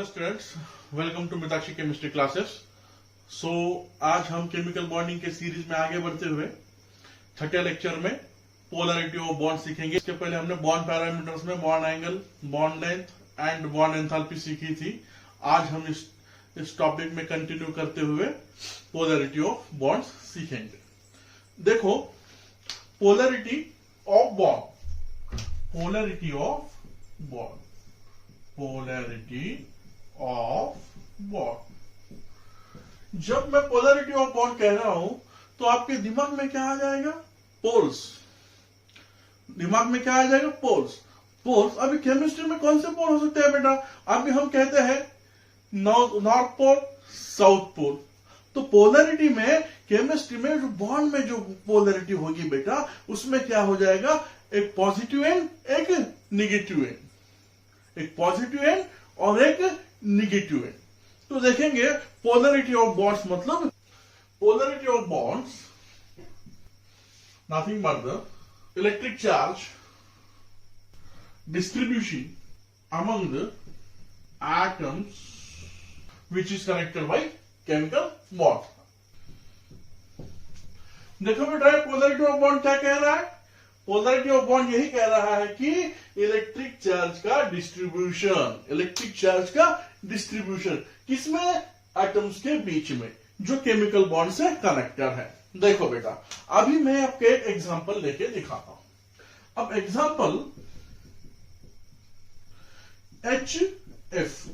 Students, welcome to Mitakshi chemistry classes. आज हम chemical bonding के सीरीज में आगे बढ़ते हुए छठे लेक्चर में पोलरिटी ऑफ बॉन्ड सीखेंगे। इसके पहले हमने बॉन्ड पैरामीटर्स में bond angle, bond length and bond enthalpy सीखी थी। आज हम इस टॉपिक में कंटिन्यू करते हुए पोलरिटी ऑफ बॉन्ड्स सीखेंगे। देखो, polarity of bond, polarity of bond, polarity of bond. जब मैं पोलरिटी ऑफ बॉन्ड कह रहा हूं तो आपके दिमाग में क्या आ जाएगा? पोल्स। दिमाग में क्या आ जाएगा? पोल्स। पोल्स अभी केमिस्ट्री में कौन से पोल हो सकते हैं बेटा? अभी हम कहते हैं नॉर्थ पोल, साउथ पोल। तो पोलरिटी में, केमिस्ट्री में जो बॉन्ड में जो पोलरिटी होगी बेटा, उसमें क्या हो जाएगा? एक पॉजिटिव एंड, एक निगेटिव एंड, एक पॉजिटिव एंड और एक निगेटिव एंड। तो देखेंगे पोलरिटी ऑफ बॉन्ड्स मतलब polarity of bonds nothing but the electric charge distribution among the atoms which is connected by chemical bond। देखो बेटा, पोलरिटी ऑफ बॉन्ड क्या कह रहा है? पोलरिटी ऑफ बॉन्ड यही कह रहा है कि इलेक्ट्रिक चार्ज का डिस्ट्रीब्यूशन, इलेक्ट्रिक चार्ज का डिस्ट्रीब्यूशन किसमें? एटम्स के बीच में, जो केमिकल बॉन्ड से कनेक्टेड है। देखो बेटा, अभी मैं आपके एक एग्जांपल लेके दिखाता हूं। अब एग्जांपल HF।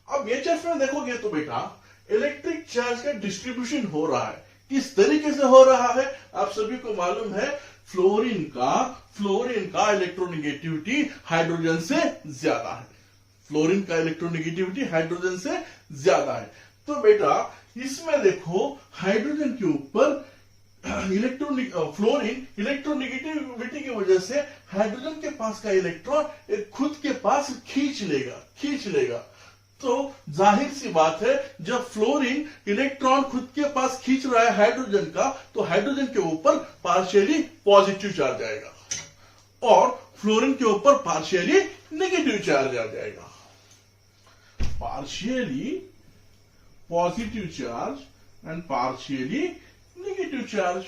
अब HF में देखोगे तो बेटा, इलेक्ट्रिक चार्ज का डिस्ट्रीब्यूशन हो रहा है। किस तरीके से हो रहा है? आप सभी को मालूम है, फ्लोरीन का इलेक्ट्रोनेगेटिविटी हाइड्रोजन से ज्यादा है। फ्लोरीन का इलेक्ट्रोनेगेटिविटी हाइड्रोजन से ज्यादा है। तो बेटा, इसमें देखो, हाइड्रोजन के ऊपर फ्लोरीन इलेक्ट्रोनेगेटिविटी की वजह से हाइड्रोजन के पास का इलेक्ट्रॉन खुद के पास खींच लेगा। तो जाहिर सी बात है, जब फ्लोरीन इलेक्ट्रॉन खुद के पास खींच रहा है हाइड्रोजन का, तो हाइड्रोजन के ऊपर पार्शियली पॉजिटिव चार्ज आएगा और फ्लोरीन के ऊपर पार्शियली नेगेटिव चार्ज आ जाएगा। Partially positive charge and partially negative charge.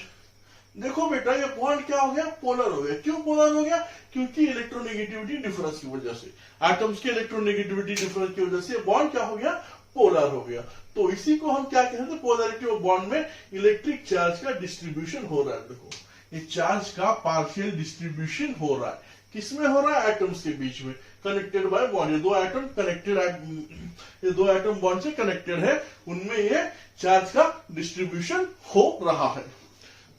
देखो बेटा, ये बॉन्ड क्या हो गया? पोलर हो गया। क्यों पोलर हो गया? क्योंकि इलेक्ट्रोनेगेटिविटी डिफरेंस की वजह से, एटम्स के इलेक्ट्रोनेगेटिविटी डिफरेंस की वजह से बॉन्ड क्या हो गया? पोलर हो गया। तो इसी को हम क्या कहते हैं? पोलरिटी ऑफ बॉन्ड में इलेक्ट्रिक चार्ज का डिस्ट्रीब्यूशन हो रहा है। देखो, ये चार्ज का पार्शियल डिस्ट्रीब्यूशन हो रहा है। किसमें हो रहा है? एटम्स के बीच में, कनेक्टेड बाय बॉन्ड। ये दो एटम कनेक्टेड, ये दो एटम बॉन्ड से कनेक्टेड है, उनमें ये चार्ज का डिस्ट्रीब्यूशन हो रहा है।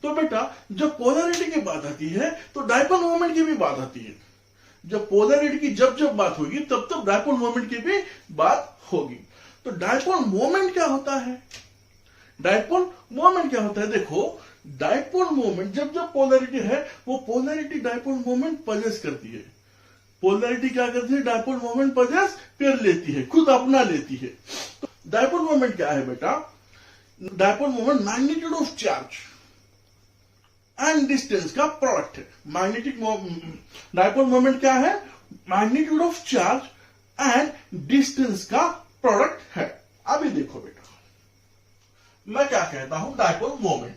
तो बेटा, जब पोलरिटी की बात आती है तो डायपोल मोमेंट की भी बात आती है। जब पोलरिटी की जब बात होगी, तब डायपोल मोमेंट की भी बात होगी। तो डायपोल मोमेंट क्या होता है? डायपोल मोमेंट क्या होता है? देखो, डायपोल मोमेंट जब पोलरिटी है, वो पोलरिटी डायपोल मोमेंट पजेस करती है। पोलरिटी क्या करती है? डायपोल मोमेंट पजेस कर लेती है, खुद अपना लेती है। तो डायपोल मोमेंट क्या है बेटा? Dipole moment magnitude of charge and distance का प्रोडक्ट है। मैग्नेटिक डायपोल मोमेंट क्या है? Magnitude of charge and distance का प्रोडक्ट है। अभी देखो बेटा, मैं क्या कहता हूं? डायपोल मोमेंट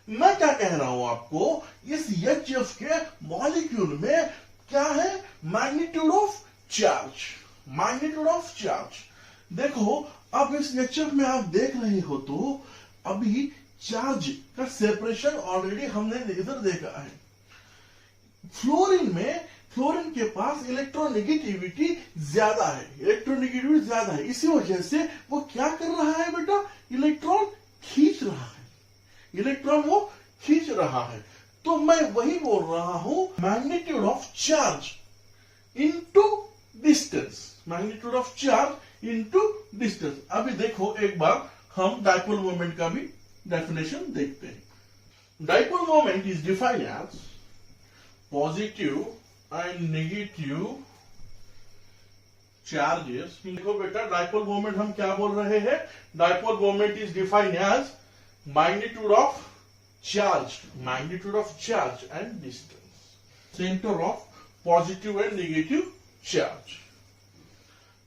मैं क्या कह रहा हूं आपको? इस HF के मॉलिक्यूल में क्या है? Magnitude of charge, magnitude of charge. देखो, अब इस HF में आप देख रहे हो तो अभी चार्ज का सेपरेशन ऑलरेडी हमने इधर देखा है। फ्लोरीन के पास इलेक्ट्रोनेगेटिविटी ज्यादा है, इसी वजह से वो क्या कर रहा है बेटा? इलेक्ट्रॉन खींच रहा है। तो मैं वही बोल रहा हूं, magnitude of charge into distance, magnitude of charge into distance. अभी देखो, एक बार हम डायपोल मोमेंट का भी डेफिनेशन देखते हैं। Dipole moment is defined as positive and negative charges. देखो बेटा, डायपोल मोमेंट हम क्या बोल रहे हैं? Dipole moment is defined as magnitude of charge and distance, centre of positive and negative charge.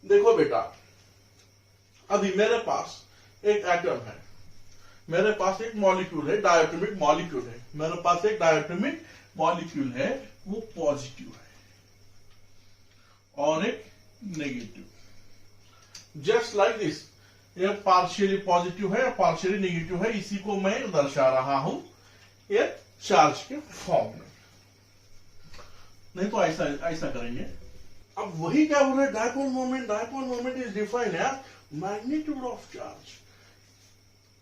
देखो बेटा, अभी मेरे पास एक एटम है, मेरे पास एक मॉलिक्यूल है, डायटोमिक मॉलिक्यूल है, मेरे पास एक डायटोमिक मॉलिक्यूल है, वो पॉजिटिव है और एक नेगेटिव। जस्ट लाइक दिस, ये पार्शियली पॉजिटिव है, पार्शियली नेगेटिव है, इसी को मैं दर्शा रहा हूं ये चार्ज के फॉर्म में। नहीं तो ऐसा ऐसा करेंगे। अब वही क्या बोल रहे हैं, dipole moment, dipole moment is defined as magnitude of charge.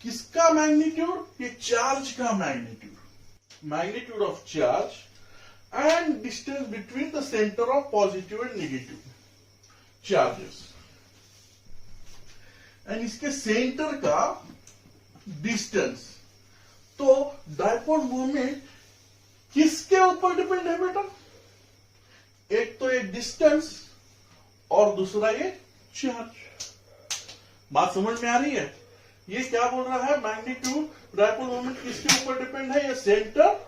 किसका मैग्नीट्यूड? ये चार्ज का magnitude, magnitude of charge and distance between the centre of positive and negative charges, and इसके सेंटर का डिस्टेंस। तो डायपोल मोमेंट किसके ऊपर depend है बेटा? एक तो एक डिस्टेंस और दूसरा ये चार्ज। बात समझ में आ रही है? ये क्या बोल रहा है, मैग्नीट्यूड डायपोल मोमेंट किसके ऊपर डिपेंड है? ये सेंटर,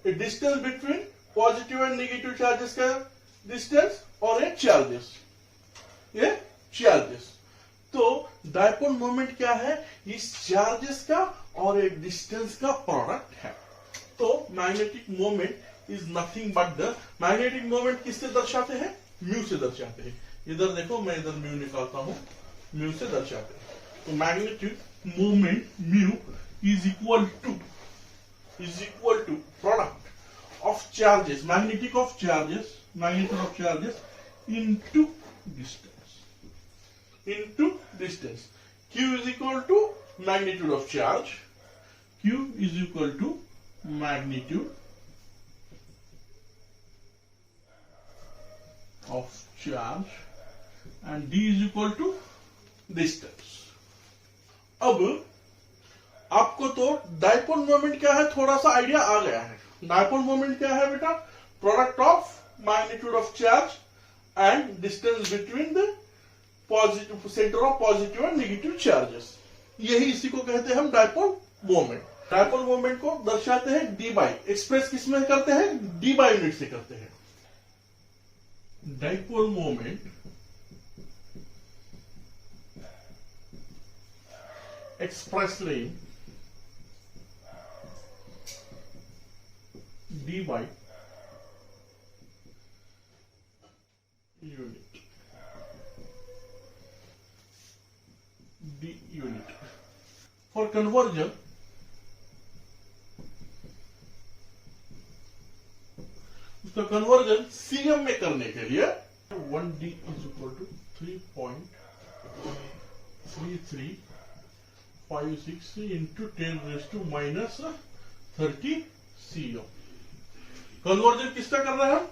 ये distance between positive and negative charges का डिस्टेंस, और ये चार्जेस, ये चार्जेस। तो डायपोल मोमेंट क्या है? इस चार्जेस का और एक डिस्टेंस का प्रोडक्ट है। तो magnetic moment is nothing but the, magnetic moment किससे दर्शाते हैं? म्यू से दर्शाते हैं। इधर देखो, मैं इधर म्यू निकालता हूं, म्यू से दर्शाते हैं। तो magnetic moment mu is equal to product of charges, magnetic of charges, magnetic of charges into distance, into distance. Q is equal to magnitude of charge. Q is equal to magnitude of charge and D is equal to distance. अब आपको तो dipole moment क्या है थोड़ा सा idea आ गया है। Dipole moment क्या है बेटा? Product of magnitude of charge and distance between the positive, centre of positive and negative charges. यही इसी को कहते हैं हम डायपोल मोमेंट। डायपोल मोमेंट को दर्शाते हैं डी बाई, एक्सप्रेस किस में करते हैं? डी बाई यूनिट से करते हैं। Dipole moment expressly D by unit, D unit. For conversion, उसका कन्वर्जन CM में करने के लिए 1D is equal to 3.3356 into 10 raised to minus 30 CM। Conversion किसका कर रहे हैं हम?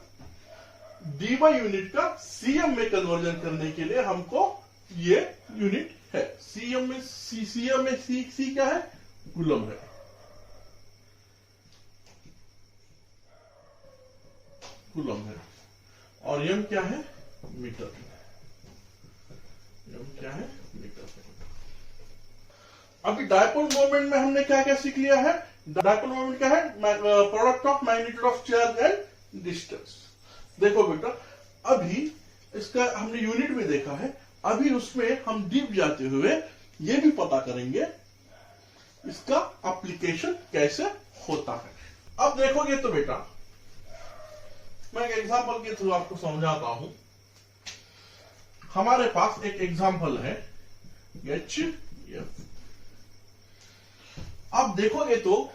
D by यूनिट का CM में कन्वर्जन करने के लिए हमको ये यूनिट है। सीएम में सीएम में सी क्या है? कूलम है। कूलम है। और एम क्या है? मीटर। एम क्या है? मीटर। अभी डायपोल मोमेंट में हमने क्या क्या सीख लिया है? डायपोल मोमेंट क्या है? Product of magnitude of charge and distance. देखो बेटा, अभी इसका हमने यूनिट में देखा है, अभी उसमें हम डीप जाते हुए ये भी पता करेंगे इसका एप्लीकेशन कैसे होता है। अब देखोगे तो बेटा, मैं एक एग्जांपल के थ्रू आपको समझाता हूं। हमारे पास एक एग्जांपल है HF। अब देखोगे तो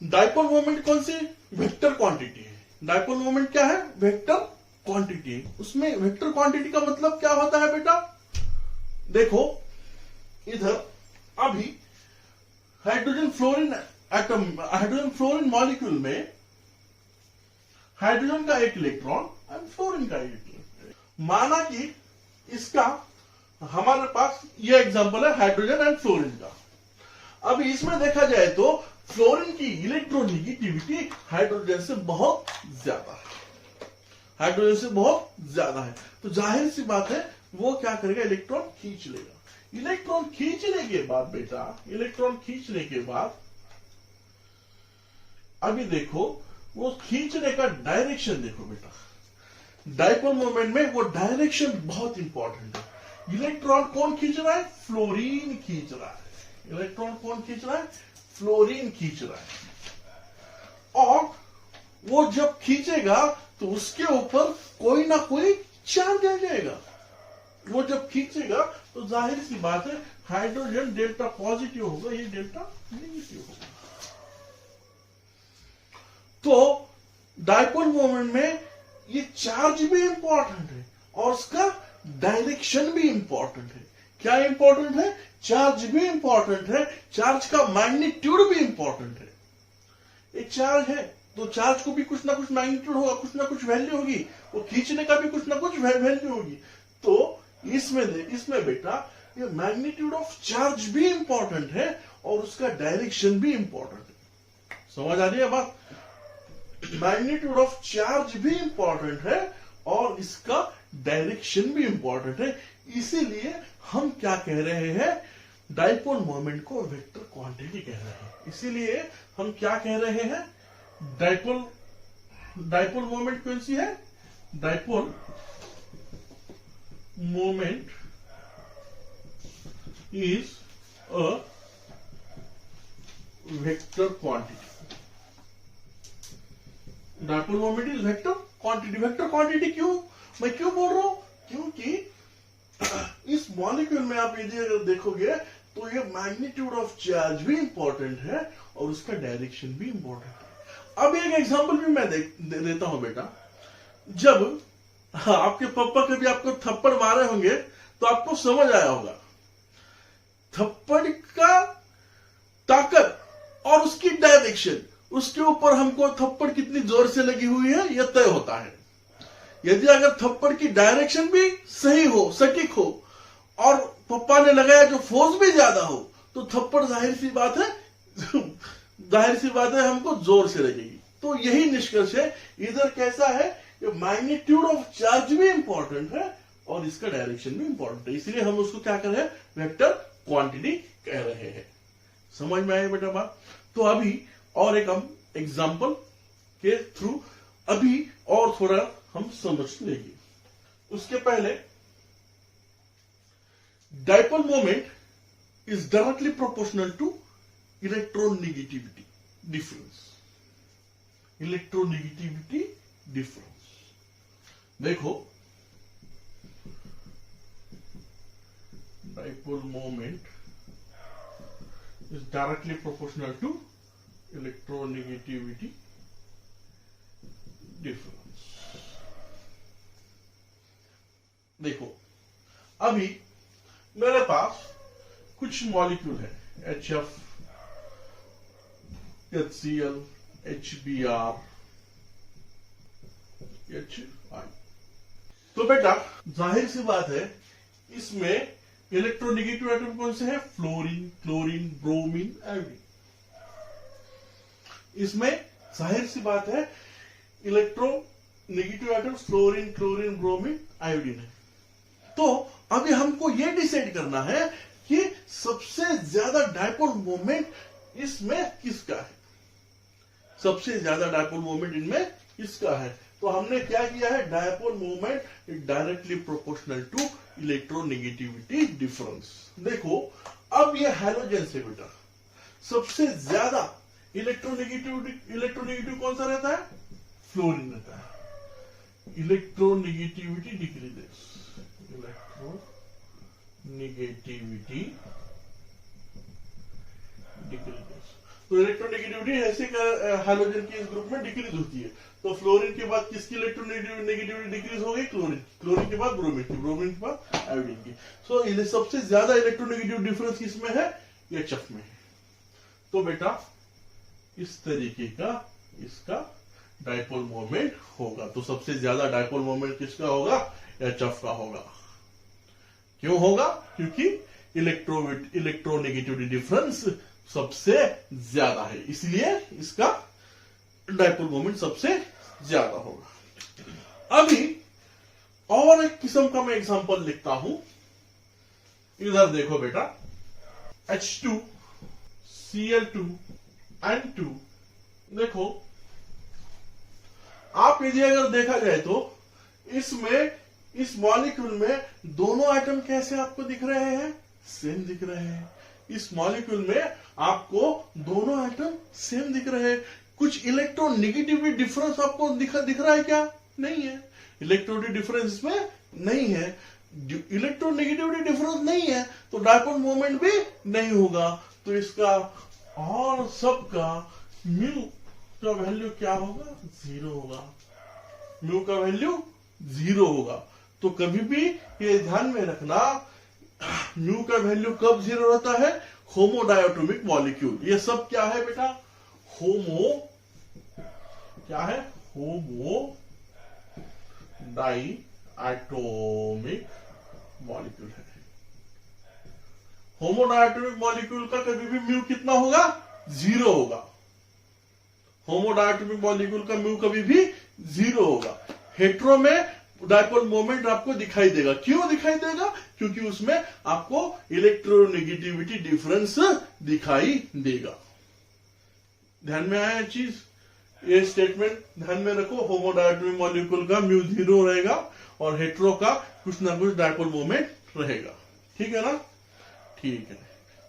डायपोल मोमेंट कौन सी? वेक्टर क्वांटिटी है। डायपोल मोमेंट क्या है? Vector quantity. उसमें वेक्टर क्वांटिटी का मतलब क्या होता है बेटा? देखो इधर अभी hydrogen fluorine atom, hydrogen fluorine molecule में हाइड्रोजन का एक इलेक्ट्रॉन और फ्लोरीन का एक इलेक्ट्रॉन। माना कि इसका हमारे पास ये एग्जांपल है हाइड्रोजन एंड फ्लोरीन का। अभी इसमें देखा जाए तो फ्लोरीन की इलेक्ट्रोनेगेटिविटी हाइड्रोजन से बहुत ज्यादा है, हाइड्रोजन से बहुत ज्यादा है। तो जाहिर सी बात है वो क्या करेगा? इलेक्ट्रॉन खींच लेगा। इलेक्ट्रॉन खींचने के बाद बेटा, इलेक्ट्रॉन खींचने के बाद अभी देखो वो खींचने का डायरेक्शन देखो बेटा। डाइपोल मोमेंट में वो डायरेक्शन बहुत इंपॉर्टेंट है। इलेक्ट्रॉन कौन खींच रहा है? फ्लोरीन खींच रहा है। इलेक्ट्रॉन कौन खींच रहा है? फ्लोरीन खींच रहा है। और वो जब खींचेगा तो उसके ऊपर कोई ना कोई चार्ज आ जाएगा। वो जब खींचेगा तो जाहिर सी बात है हाइड्रोजन डेल्टा पॉजिटिव होगा, ये डेल्टा नेगेटिव होगा। तो डाइपोल मोमेंट में ये चार्ज भी इंपॉर्टेंट है और उसका डायरेक्शन भी इंपॉर्टेंट है। क्या इंपॉर्टेंट है? चार्ज भी इंपॉर्टेंट है, चार्ज का मैग्नीट्यूड भी इंपॉर्टेंट है। एक चार्ज है तो चार्ज को भी कुछ ना कुछ मैग्नीट्यूड होगा, कुछ ना कुछ वैल्यू होगी, वो खींचने का भी कुछ ना कुछ वैल्यू होगी। तो इसमें बेटा ये मैग्नीट्यूड ऑफ चार्ज भी इंपॉर्टेंट है और उसका डायरेक्शन भी इंपॉर्टेंट है। समझ आ रही है बात? मैग्नीट्यूड ऑफ चार्ज भी इंपॉर्टेंट है और इसका डायरेक्शन भी इंपॉर्टेंट है। इसीलिए हम क्या कह रहे हैं? डाइपोल मोमेंट को वेक्टर क्वांटिटी कह रहे हैं। इसीलिए हम क्या कह रहे हैं? डाइपोल मोमेंट कौन सी है? Dipole moment is a vector quantity. Dipole moment is vector quantity. Vector quantity क्यों मैं बोल रहा हूं? क्योंकि इस मॉलिक्यूल में आप यदि अगर देखोगे तो ये मैग्नीट्यूड ऑफ चार्ज भी इंपॉर्टेंट है और उसका डायरेक्शन भी इंपॉर्टेंट है। अब एक एग्जांपल भी मैं देता हूं बेटा। जब आपके पापा कभी आपको थप्पड़ मारे होंगे तो आपको समझ आया होगा थप्पड़ का ताकत और उसकी डायरेक्शन, उसके ऊपर हमको थप्पड़ कितनी जोर से लगी हुई है यह तय होता है। यदि अगर थप्पड़ की डायरेक्शन भी सही हो, सटीक हो और पप्पा ने लगाया जो फोर्स भी ज्यादा हो तो थप्पड़ जाहिर सी बात है हमको जोर से लगेगी। तो यही निष्कर्ष है। इधर कैसा है? मैग्नीट्यूड ऑफ चार्ज भी इंपॉर्टेंट है और इसका डायरेक्शन भी इंपॉर्टेंट है। इसलिए हम उसको क्या कर रहे हैं? वेक्टर क्वांटिटी कह रहे हैं। समझ में आया बेटा बात? तो अभी और एक हम एग्जांपल के थ्रू अभी और थोड़ा हम समझ लेंगे। उसके पहले dipole moment is directly proportional to electronegativity difference. Electronegativity difference देखो, dipole moment is directly proportional to electronegativity difference। देखो अभी मेरे पास कुछ मॉलिक्यूल है HF, HCl, HBr, HI। तो बेटा जाहिर सी बात है इसमें इलेक्ट्रोनेगेटिव एटम कौन से हैं? Fluorine, chlorine, bromine, iodine. इसमें जाहिर सी बात है electronegative atom fluorine, chlorine, bromine, iodine है। तो अभी हमको यह डिसाइड करना है कि सबसे ज्यादा डाइपोल मोमेंट इसमें किसका है। सबसे ज्यादा डाइपोल मोमेंट इनमें किसका है? तो हमने क्या किया है? Dipole moment is directly proportional to electronegativity difference. देखो अब ये हैलोजन से बेटा सबसे ज्यादा इलेक्ट्रोनेगेटिव कौन सा रहता है? फ्लोरीन रहता है। Electronegativity decreases. Electronegativity decreases. तो इलेक्ट्रोनेगेटिविटी ऐसे हैलोजन की इस ग्रुप में डिक्रीज होती है। तो फ्लोरीन के बाद किसकी इलेक्ट्रोनेगेटिविटी डिक्रीज हो गई? क्लोरीन। क्लोरीन के बाद ब्रोमीन की, ब्रोमीन के बाद आयोडीन की। सो सबसे ज्यादा इलेक्ट्रोनेगेटिव डिफरेंस किसमें है? HF में है। तो बेटा इस तरीके का इसका डाइपोल मोमेंट होगा। तो सबसे ज्यादा डाइपोल मोमेंट किसका होगा? HF का होगा। क्यों होगा? क्योंकि इलेक्ट्रोनेगेटिविटी डिफरेंस सबसे ज्यादा है, इसलिए इसका डाइपोल मोमेंट सबसे ज्यादा होगा। अभी और एक किस्म का मैं एग्जांपल लिखता हूं। इधर देखो बेटा H2, Cl2, N2। देखो आप यदि अगर देखा जाए तो इसमें इस मॉलिक्यूल में दोनों एटम कैसे आपको दिख रहे हैं? सेम दिख रहे हैं। इस मॉलिक्यूल में आपको दोनों एटम सेम दिख रहे हैं। कुछ इलेक्ट्रोनेगेटिविटी डिफरेंस आपको दिख रहा है क्या? नहीं है। इलेक्ट्रोनेगेटिव डिफरेंस इसमें नहीं है। इलेक्ट्रोनेगेटिविटी डिफरेंस नहीं है तो डायपोल मोमेंट भी नहीं होगा। तो इसका और सबका म्यू का वैल्यू क्या होगा? 0 होगा। म्यू का वैल्यू 0 होगा। तो कभी भी ये ध्यान में रखना, म्यू का वैल्यू कब 0 रहता है? होमोडायटोमिक मॉलिक्यूल। ये सब क्या है बेटा? क्या है? होमो डायटोमिक मॉलिक्यूल है। होमोडायटोमिक मॉलिक्यूल का कभी भी म्यू कितना होगा? 0 होगा। होमोडायटोमिक मॉलिक्यूल का म्यू कभी भी 0 होगा। हेट्रो में डायपोल मोमेंट आपको दिखाई देगा। क्यों दिखाई देगा? क्योंकि उसमें आपको इलेक्ट्रोनेगेटिविटी डिफरेंस दिखाई देगा। ध्यान में आया चीज? ये स्टेटमेंट ध्यान में रखो। होमोडायटोमिक मॉलिक्यूल का म्यू 0 रहेगा और हेट्रो का कुछ ना कुछ डायपोल मोमेंट रहेगा। ठीक है ना? ठीक है।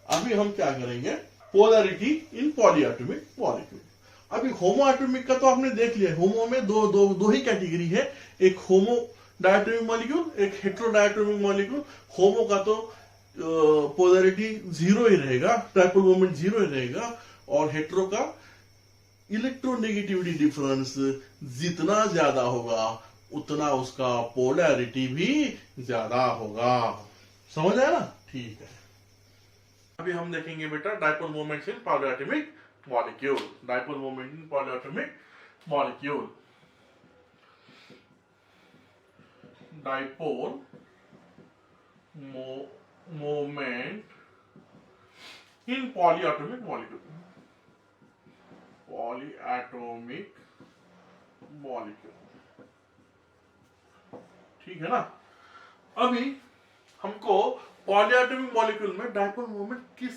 अभी हम क्या करेंगे? पोलैरिटी इन पॉलीएटॉमिक मॉलिक्यूल। अभी होमो एटॉमिक का तो आपने देख लिया। होमो में दो ही कैटेगरी है, एक होमो डायटोमिक मॉलिक्यूल, एक हेट्रोडायटोमिक मॉलिक्यूल। होमो का तो पोलैरिटी 0 ही रहेगा, डायपोल मोमेंट 0 ही रहेगा। और हेट्रो का इलेक्ट्रोनेगेटिविटी डिफरेंस जितना ज्यादा होगा उतना उसका पोलैरिटी भी ज्यादा होगा। समझ आया ना? ठीक है। अभी हम देखेंगे बेटा dipole moments in polyatomic molecule. Dipole moment in polyatomic molecule. Dipole moment in polyatomic molecule. Polyatomic molecule. ठीक है ना? अभी हमको पॉलीएटॉमिक मॉलिक्यूल में डायपोल मोमेंट किस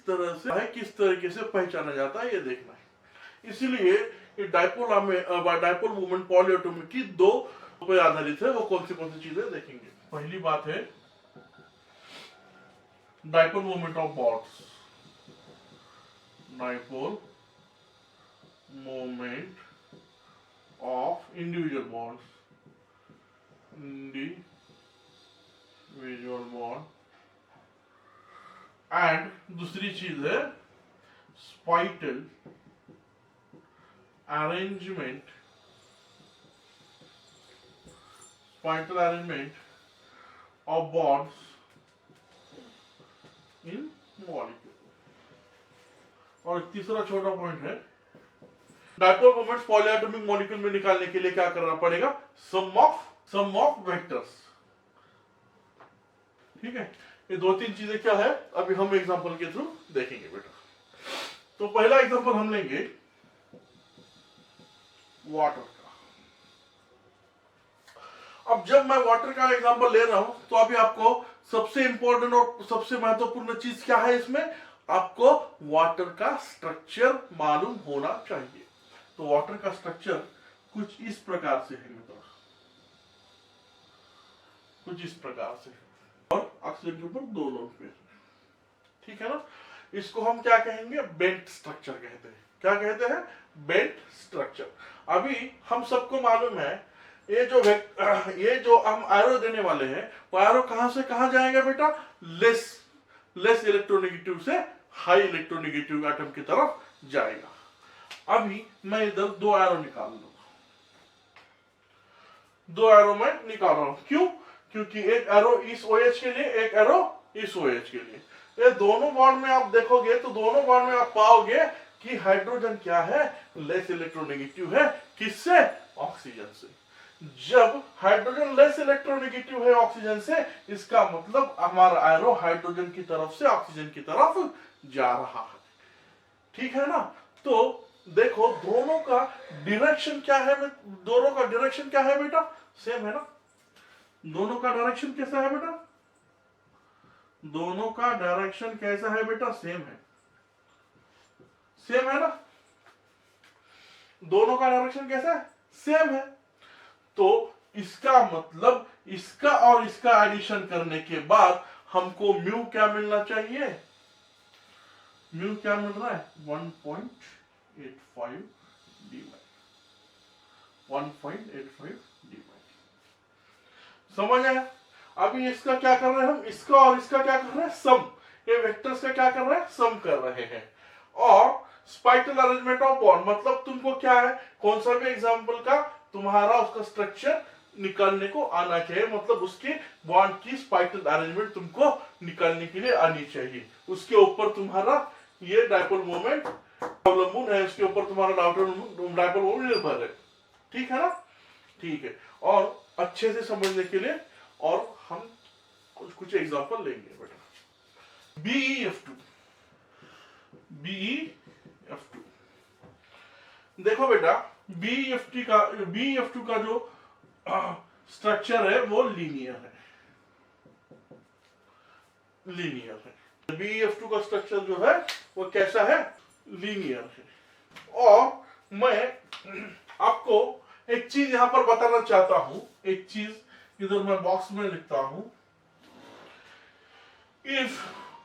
तरह से है, किस तरीके से पहचाना जाता है, ये देखना है। इसीलिए डायपोल मोमेंट पॉलीएटॉमिक की 2 पे आधारित है। वो कौन सी चीजें देखेंगे। पहली बात है dipole moment of bonds. Dipole moment of individual bonds. Individual bond. And दूसरी चीज है spatial arrangement of bonds in molecule. और तीसरा छोटा पॉइंट है डायपोल मोमेंट्स पॉलीएटॉमिक मॉलिक्यूल में निकालने के लिए क्या करना पड़ेगा? सम ऑफ वेक्टर्स। ठीक है? ये 2-3 चीजें क्या है अभी हम एग्जांपल के थ्रू देखेंगे बेटा। तो पहला एग्जांपल हम लेंगे वाटर का। अब जब मैं वाटर का एग्जांपल ले रहा हूं तो अभी आपको सबसे इंपॉर्टेंट और सबसे महत्वपूर्ण चीज क्या है इसमें? आपको वाटर का स्ट्रक्चर मालूम होना चाहिए। तो वाटर का स्ट्रक्चर कुछ इस प्रकार से है मित्रों, कुछ इस प्रकार से, और ऑक्सीजन के ऊपर 2 लोन पेयर। ठीक है ना? इसको हम क्या कहेंगे? बेंट स्ट्रक्चर कहते हैं। क्या कहते हैं? Bent structure. अभी हम सबको मालूम है ये जो हम एरो देने वाले हैं वो एरो कहां से कहां जाएगा बेटा? लेस इलेक्ट्रोनेगेटिव से हाई इलेक्ट्रोनेगेटिव एटम की तरफ जाएगा। अभी मैं इधर 2 एरो निकाल लूंगा। 2 एरो मैं निकाल रहा हूं। क्यों? क्योंकि एक एरो इस OH के लिए, एक एरो इस OH के लिए। ये दोनों बॉन्ड में आप देखोगे तो दोनों बॉन्ड में आप पाओगे कि हाइड्रोजन क्या है? लेस इलेक्ट्रोनेगेटिव है। किससे? ऑक्सीजन से। जब हाइड्रोजन लेस इलेक्ट्रोनेगेटिव है ऑक्सीजन से, इसका मतलब हमारा एरो हाइड्रोजन की तरफ से ऑक्सीजन की तरफ जा रहा है। ठीक है ना? तो देखो दोनों का डायरेक्शन क्या है? दोनों का डायरेक्शन क्या है बेटा? सेम है ना? दोनों का डायरेक्शन कैसा है बेटा? दोनों का डायरेक्शन कैसा है बेटा? सेम है। सेम है ना? दोनों का डायरेक्शन कैसा है? सेम है। तो इसका मतलब इसका और इसका एडिशन करने के बाद हमको म्यू क्या मिलना चाहिए? म्यू क्या मिल रहा है? 1.85 dy, 1.85 dy। समझ आया? अभी इसका क्या कर रहे हैं हम? इसका और इसका क्या कर रहे हैं? सम। ये वेक्टर्स का क्या कर रहे हैं? सम कर रहे हैं। और स्पाइटल अरेंजमेंट ऑफ बॉन्ड मतलब तुमको क्या है, कौन सा भी एग्जांपल का तुम्हारा उसका स्ट्रक्चर निकालने को आना चाहिए, मतलब उसके बॉन्ड की स्पाइटल अरेंजमेंट तुमको निकालने के लिए आनी चाहिए। उसके ऊपर तुम्हारा ये डायपोल मोमेंट अवलंबन है, उसके ऊपर तुम्हारा डायपोल मोमेंट निर्भर है। ठीक है ना? ठीक है। और अच्छे से समझने के लिए और हम कुछ एग्जांपल लेंगे बेटा। BEF2 देखो बेटा, BEF2 का जो स्ट्रक्चर है वो लीनियर है। BEF2 का स्ट्रक्चर जो है वो कैसा है? लीनियर है। और मैं आपको एक चीज यहां पर बताना चाहता हूं, एक चीज इधर मैं बॉक्स में लिखता हूं। If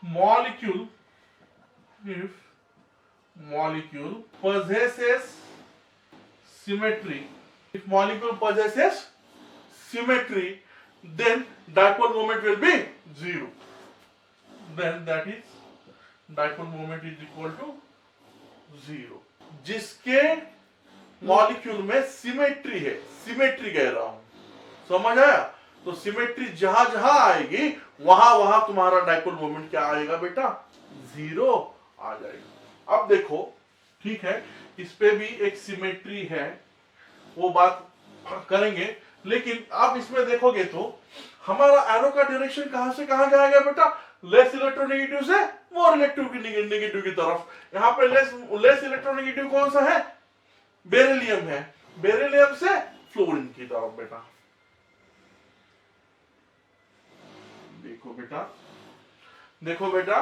molecule possesses symmetry, then dipole moment will be 0. Then that is dipole moment is equal to 0। जिसके मॉलिक्यूल में सिमेट्री है, सिमेट्री कह रहा हूं, समझ आया? तो सिमेट्री जहां जहां आएगी वहां वहां तुम्हारा डायपोल मोमेंट क्या आएगा बेटा? 0 आ जाएगा। अब देखो, ठीक है, इस पे भी एक सिमेट्री है, वो बात करेंगे, लेकिन आप इसमें देखोगे तो हमारा एरो का डायरेक्शन कहां से कहां जाएगा बेटा? लेस इलेक्ट्रोनेगेटिव से मोर इलेक्ट्रोनेगेटिव की तरफ। यहाँ पे लेस इलेक्ट्रोनेगेटिव कौन सा है? बेरिलियम है। बेरिलियम से फ्लोरीन की तरफ बेटा। देखो बेटा,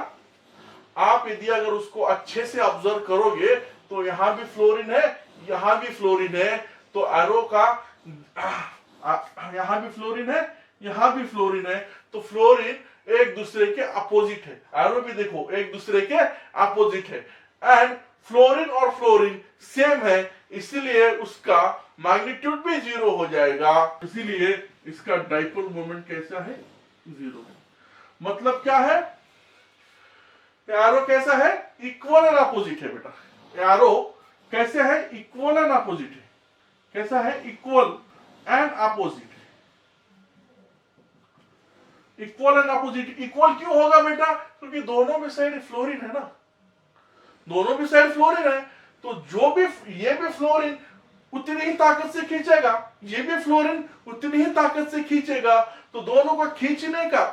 आप यदि अगर उसको अच्छे से ऑब्जर्व करोगे तो यहां भी फ्लोरीन है, यहां भी फ्लोरीन है, तो एरो का यहां भी फ्लोरीन है, यहां भी फ्लोरीन है, तो फ्लोरीन एक दूसरे के अपोजिट है। एरो भी देखो एक दूसरे के अपोजिट है, एंड फ्लोरीन और फ्लोरीन सेम है, इसीलिए उसका मैग्नीट्यूड भी 0 हो जाएगा। इसीलिए इसका डायपोल मोमेंट कैसा है? 0 है। मतलब क्या है? एरो कैसा है? इक्वल एंड अपोजिट है बेटा। एरो कैसे है? इक्वल एंड अपोजिट है। कैसा है? इक्वल एंड अपोजिट है। Equal and opposite. इक्वल क्यों होगा बेटा? क्योंकि दोनों भी साइड फ्लोरीन है ना, दोनों भी साइड फ्लोरीन है, तो जो भी ये भी फ्लोरीन उतनी ही ताकत से खींचेगा, ये भी फ्लोरीन उतनी ही ताकत से खींचेगा, तो दोनों को खींचने का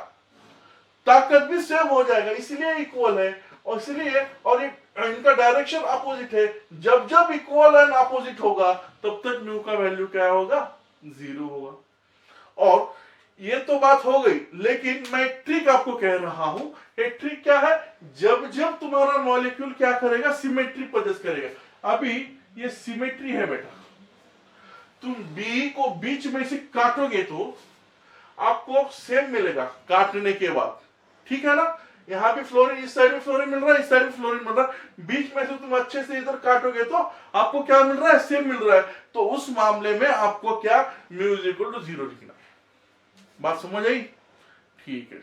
ताकत भी सेम हो जाएगा, इसलिए इक्वल है। और इसलिए और इनका डायरेक्शन अपोजिट है। जब जब इक्वल एंड अपोजिट होगा तब तक म्यू का वैल्यू क्या होगा? 0 होगा। और ये तो बात हो गई, लेकिन मैं एक ट्रिक आपको कह रहा हूं। एक ट्रिक क्या है? जब जब तुम्हारा मॉलिक्यूल क्या करेगा? सिमेट्री पोजेस करेगा। अभी ये सिमेट्री है बेटा, तुम बी को बीच में से काटोगे तो आपको सेम मिलेगा काटने के बाद, ठीक है ना? यहां भी फ्लोरीन, इस साइड में फ्लोरीन मिल रहा है, इस साइड में फ्लोरीन मिल रहा है, बीच में से तुम अच्छे से इधर काटोगे तो आपको क्या मिल रहा है? सेम मिल रहा है। तो उस मामले में आपको क्या? म्यू इज इक्वल टू 0 लिखना। बात समझ आई? ठीक है।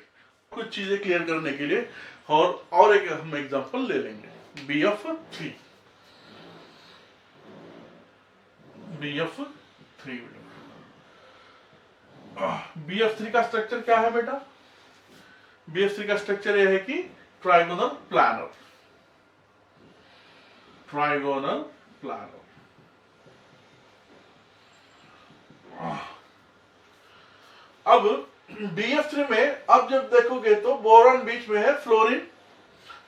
कुछ चीजें क्लियर करने के लिए और एक हम एग्जांपल ले लेंगे। BF3 BF3 का स्ट्रक्चर क्या है बेटा? BF3 का स्ट्रक्चर यह है कि ट्राइगोनल प्लानर। अब BF3 में अब जब देखोगे तो बोरॉन बीच में है, फ्लोरीन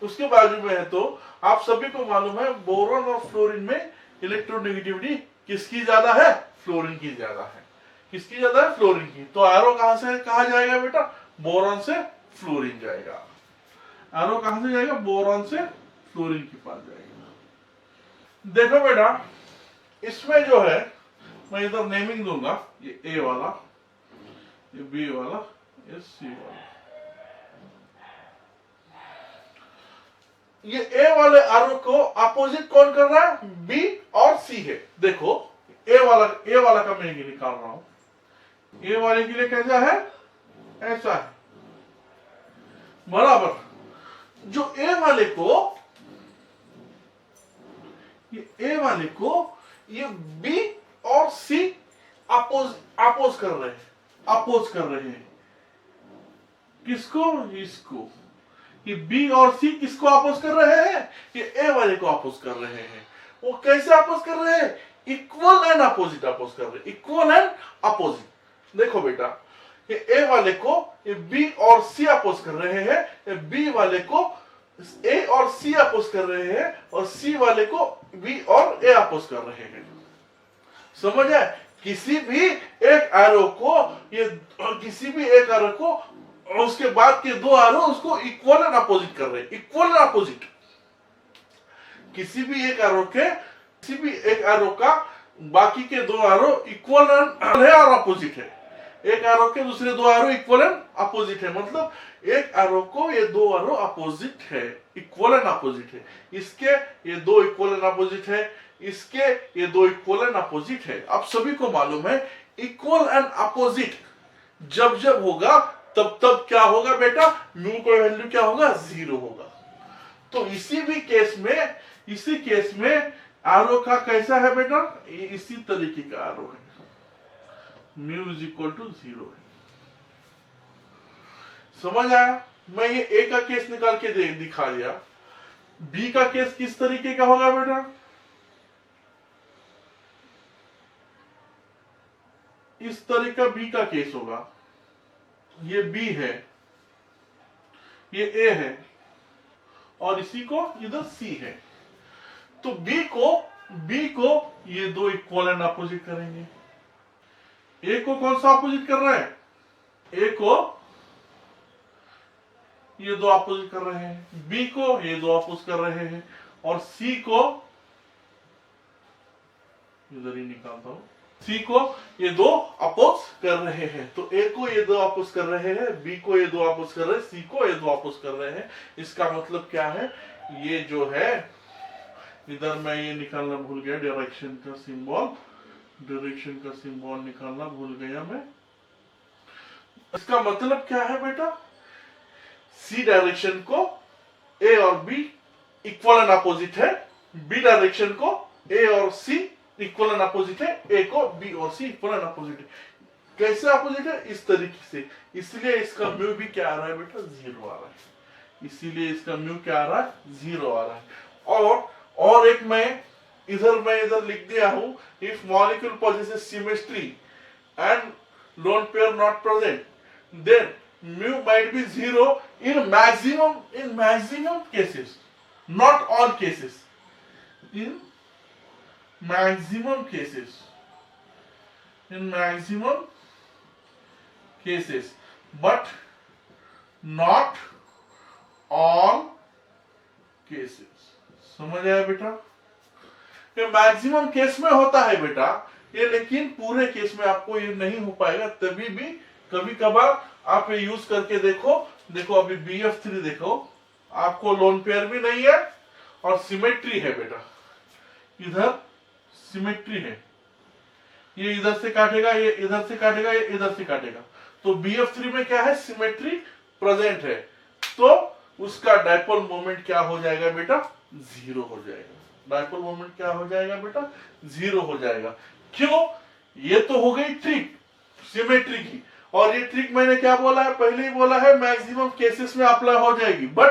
उसके बाजू में है, तो आप सभी को मालूम है बोरॉन और फ्लोरीन में इलेक्ट्रोनेगेटिविटी किसकी ज्यादा है? फ्लोरीन की ज्यादा है। किसकी ज्यादा है? फ्लोरीन की। तो एरो कहां से कहा जाएगा बेटा? बोरॉन से फ्लोरीन जाएगा। एरो कहां से जाएगा? बोरॉन से फ्लोरीन के पास जाएगा। देखो बेटा, इसमें जो है मैं इधर नेमिंग दूंगा, ये ए वाला, ये बी वाला, ये सी वाला। ये ए वाले आरो को अपोजिट कौन कर रहा है? बी और सी है। देखो ए वाला का मैं निकाल रहा हूं। ए वाले के लिए कैसा है? ऐसा है, बराबर। जो ए वाले को ये बी और सी अपोज कर रहे हैं। किसको? इसको। ये बी और सी किसको अपोज कर रहे हैं? ये ए वाले को अपोज कर रहे हैं। वो कैसे अपोज कर रहे हैं? इक्वल एंड अपोजिट अपोज कर रहे हैं, इक्वल एंड अपोजिट। देखो बेटा, ये ए वाले को ये बी और सी अपोज कर रहे हैं, ये बी वाले को ए और सी अपोज कर रहे हैं, और सी वाले को बी और ए अपोज कर रहे हैं। समझ आए? किसी भी एक एरो को उसके बाद के दो एरो उसको इक्वल एंड अपोजिट कर रहे हैं, इक्वल एंड अपोजिट। किसी भी एक एरो का बाकी के दो एरो इक्वल एंड है और अपोजिट है। एक एरो के दूसरे दो एरो इक्वल एंड अपोजिट है, मतलब एक एरो को ये दो एरो अपोजिट है, इक्वल एंड अपोजिट है। इसके ये दो इक्वल एंड अपोजिट है, इसके ये दो इक्वल एंड अपोजिट है। आप सभी को मालूम है इक्वल एंड अपोजिट जब होगा तब क्या होगा बेटा? म्यू का वैल्यू क्या होगा? 0 होगा। तो इसी केस में एरो का कैसा है बेटा? इसी तरीके का एरो है, म्यू इज इक्वल टू 0 है। समझ आया? मैं ये ए का केस निकाल के दिखा दिया। बी का केस किस तरीके का होगा बेटा? इस तरह का बी का केस होगा। ये बी है, ये ए है, और इसी को इधर सी है। तो बी को ये दो इक्वल एंड अपोजिट करेंगे। ए को कौन सा अपोजिट कर रहा है? ए को ये दो अपोजिट कर रहे हैं, बी को ये दो अपोज कर रहे हैं, और सी को इधर ही निकालता हूं, सी को ये दो अपोज कर रहे हैं। तो ए को ये दो अपोज कर रहे हैं, बी को ये दो अपोज कर रहे हैं, सी को ये दो अपोज कर रहे हैं। इसका मतलब क्या है? ये जो है, इधर मैं ये निकालना भूल गया, डायरेक्शन का सिंबल निकालना भूल गया मैं। इसका मतलब क्या है बेटा? सी डायरेक्शन को ए और बी इक्वल एंड अपोजिट है, बी डायरेक्शन को ए और सी इक्वल एंड अपोजिट है, ए को बी और सी इक्वल एंड अपोजिट है। कैसे अपोजिट है? इस तरीके से। इसलिए इसका म्यू भी क्या आ रहा है बेटा? 0 आ रहा है। इसीलिए इसका म्यू क्या आ रहा है? 0 आ रहा है। और एक मैं इधर लिख दिया हूं, if molecule possesses symmetry and lone pair not present, then mu might be 0 in maximum cases, not all cases, in maximum cases, but not all cases। समझ आया बेटा? ये मैक्सिमम केस में होता है बेटा ये, लेकिन पूरे केस में आपको ये नहीं हो पाएगा। तभी भी कभी कभार आप ये यूज करके देखो। अभी BF3 देखो, आपको लोन पेयर भी नहीं है और सिमेट्री है बेटा। इधर सिमेट्री है, ये इधर से काटेगा, ये इधर से काटेगा, ये इधर से काटेगा। तो BF3 में क्या है? सिमेट्री प्रेजेंट है, तो उसका डायपोल मोमेंट क्या हो जाएगा बेटा? 0 हो जाएगा। डायपोल मोमेंट क्या हो जाएगा बेटा? 0 हो जाएगा। क्यों? ये तो हो गई ट्रिक सिमेट्री की, और ये ट्रिक मैंने क्या बोला है? पहले ही बोला है मैक्सिमम केसेस में अप्लाई हो जाएगी, बट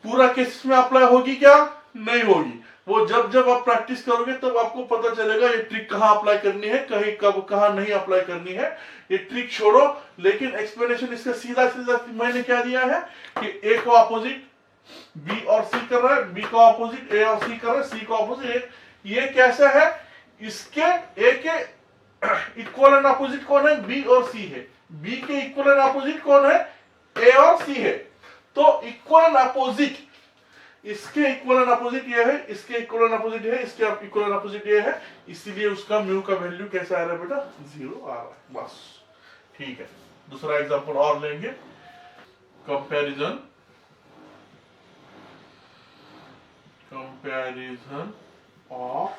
पूरा केसेस में अप्लाई होगी क्या? नहीं होगी। वो जब आप प्रैक्टिस करोगे तब आपको पता चलेगा ये ट्रिक कहाँ अप्लाई करनी है, कहाँ नहीं अप्लाई करनी है। ये ट्रिक छोड़ो, लेकिन एक्सप्लेनेशन इसका सीधा मैंने क्या दिया है कि ए को अपोजिट बी और सी कर रहा है, बी को अपोजिट ए और सी कर रहा है, सी को अपोजिट। ये कैसा है? इसके ए के इक्वल एंड अपोजिट कौन है? बी और सी है। बी के इक्वल एंड अपोजिट कौन है? ए और सी है। तो इक्वल एंड अपोजिट इसके इक्वल अपोजिट ये है, इसके इक्वल अपोजिट है, इसके इक्वल अपोजिट ये है, इसीलिए उसका म्यू का वैल्यू कैसा आ रहा है बेटा, 0 आ रहा है। बस ठीक है। दूसरा एग्जांपल और लेंगे, comparison of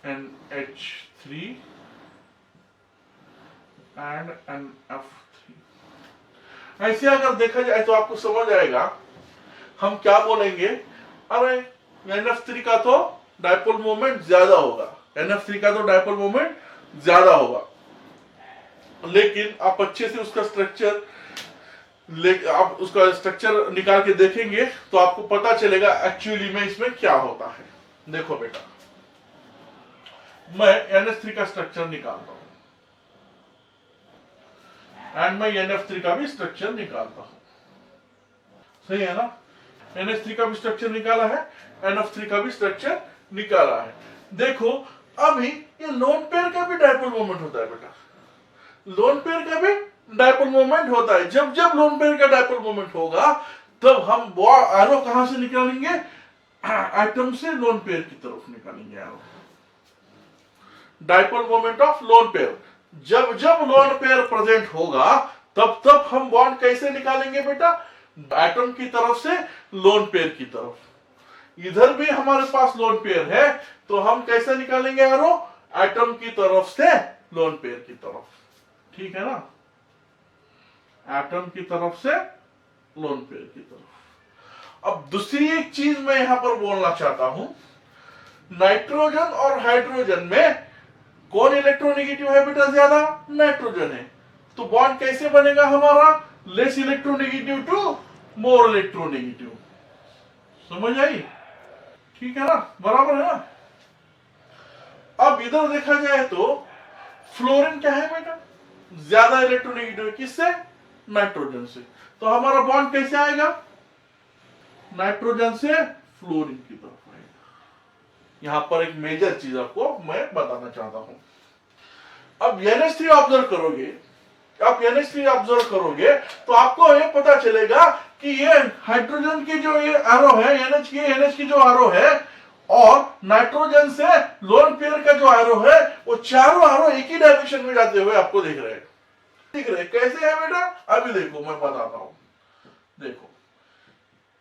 NH3 and NF3। ऐसे अगर देखा जाए तो आपको समझ आएगा, हम क्या बोलेंगे, अरे NF3 का तो डायपोल मोमेंट ज्यादा होगा, NF3 का तो डायपोल मोमेंट ज्यादा होगा, लेकिन आप अच्छे से उसका स्ट्रक्चर आप उसका स्ट्रक्चर निकाल के देखेंगे तो आपको पता चलेगा एक्चुअली में इसमें क्या होता है। देखो बेटा, मैं NH3 का स्ट्रक्चर निकालता हूं एंड मैं NF3 का भी स्ट्रक्चर निकालता हूं, सही है ना। NH3 का भी स्ट्रक्चर निकाला है, NF3 का भी स्ट्रक्चर निकाला है। देखो अभी ये लोन पेयर का भी डायपोल मोमेंट होता है बेटा, लोन पेयर का भी डायपोल मोमेंट होता है। जब जब लोन पेयर का डायपोल मोमेंट होगा तब हम एरो कहां से निकालेंगे, एटम से लोन पेयर की तरफ निकालेंगे arrow. Dipole moment of lone pair, जब जब लोन पेयर प्रेजेंट होगा तब तब हम बॉन्ड कैसे निकालेंगे बेटा, एटम की तरफ से लोन पेयर की तरफ। इधर भी हमारे पास लोन पेयर है तो हम कैसे निकालेंगे एरो, एटम की तरफ से लोन पेयर की तरफ, ठीक है ना, एटम की तरफ से लोन पेयर की तरफ। अब दूसरी एक चीज मैं यहां पर बोलना चाहता हूं, नाइट्रोजन और हाइड्रोजन में कौन इलेक्ट्रोनेगेटिव है बेटा, ज्यादा नाइट्रोजन है, तो बॉन्ड कैसे बनेगा हमारा, less electronegative to more electronegative. समझ आई, ठीक है ना, बराबर है ना। अब इधर देखा जाए तो फ्लोरीन क्या है बेटा, ज्यादा इलेक्ट्रोनेगेटिव है, किससे, नाइट्रोजन से, तो हमारा बॉन्ड कैसे आएगा, नाइट्रोजन से फ्लोरीन की तरफ आएगा। यहां पर एक मेजर चीज आपको मैं बताना चाहता हूं। अब NH3 ऑब्जर्व करोगे, आप NH3 ऑब्जर्व करोगे तो आपको ये पता चलेगा कि ये हाइड्रोजन की जो ये एरो है, NH की जो एरो है, और नाइट्रोजन से लोन पेयर का जो एरो है, वो चारों एरो एक ही डायरेक्शन में जाते हुए आपको दिख रहे हैं। दिख रहे कैसे है बेटा, अभी देखो मैं बताता हूं। देखो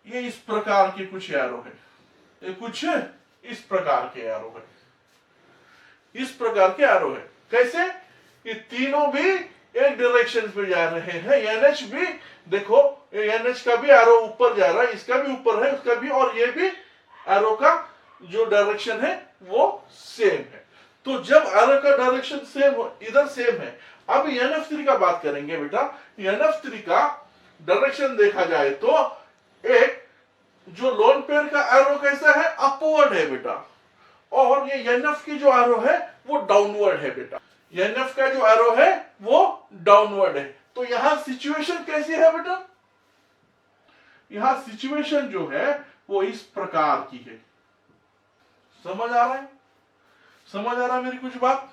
ये इस प्रकार के कुछ एरो है, ये कुछ इस प्रकार के एरो है, इस प्रकार के एरो है। कैसे, ये तीनों भी एक डायरेक्शन पे जा रहे हैं। NH भी देखो, NH का भी एरो ऊपर जा रहा है, इसका भी ऊपर है, उसका भी, और ये भी एरो का जो डायरेक्शन है वो सेम है। तो जब एरो का डायरेक्शन सेम हो, इधर सेम है। अब NF3 का बात करेंगे बेटा, NF3 का डायरेक्शन देखा जाए तो एक जो लोन पेयर का एरो कैसा है, अपवर्ड है बेटा, और ये NF की जो एरो है वो डाउनवर्ड है बेटा। NF का जो एरो है वो डाउनवर्ड है। तो यहां सिचुएशन कैसी है बेटा, यहां सिचुएशन जो है वो इस प्रकार की है। समझ आ रहा है, समझ आ रहा है मेरी कुछ बात।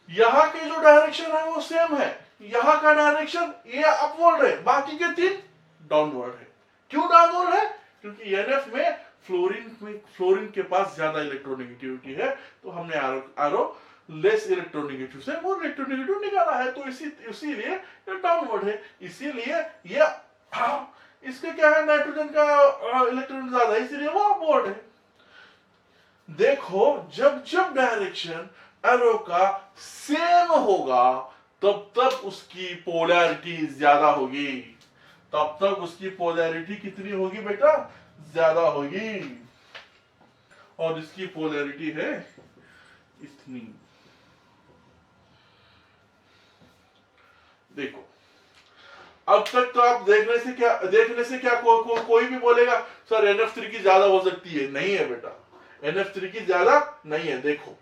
यहां की जो डायरेक्शन है वो सेम है, यहां का डायरेक्शन ये अपवर्ड है, बाकी के तीन डाउनवर्ड है। क्यों डाउनवर्ड है, क्योंकि NF में फ्लोरीन के पास ज्यादा इलेक्ट्रोनेगेटिविटी है, तो हमने एरो लेस इलेक्ट्रोनेगेटिव से मोर इलेक्ट्रोनेगेटिव निकाला है, तो इसीलिए ये डाउनवर्ड है। इसीलिए ये इसके क्या है, नाइट्रोजन का इलेक्ट्रॉन ज्यादा है, इसीलिए वो अपवर्ड है। देखो जब जब डायरेक्शन एरो का सेम होगा तब तब उसकी पोलैरिटी ज्यादा होगी, तब तक उसकी पोलैरिटी कितनी होगी बेटा, ज्यादा होगी, और इसकी पोलैरिटी है इतनी। देखो अब तक तो आप देखने से क्या कोई भी बोलेगा सर NF3 की ज्यादा हो सकती है, नहीं है बेटा, NF3 की ज्यादा नहीं है। देखो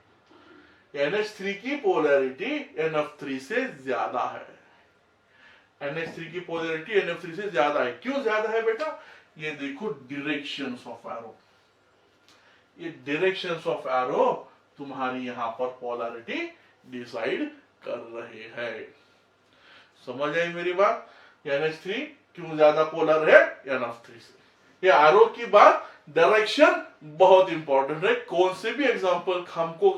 NH3 की पोलैरिटी NF3 से ज्यादा है, NH3 की पोलैरिटी NF3 से ज्यादा है। क्यों ज्यादा है बेटा, ये देखो डायरेक्शंस ऑफ एरो, ये डायरेक्शंस ऑफ एरो तुम्हारी यहां पर पोलैरिटी डिसाइड कर रहे हैं। समझ आई मेरी बात, NH3 क्यों ज्यादा पोलर है NH3 से। ये एरो की बात, डायरेक्शन बहुत इंपॉर्टेंट है। कौन से भी एग्जांपल हमको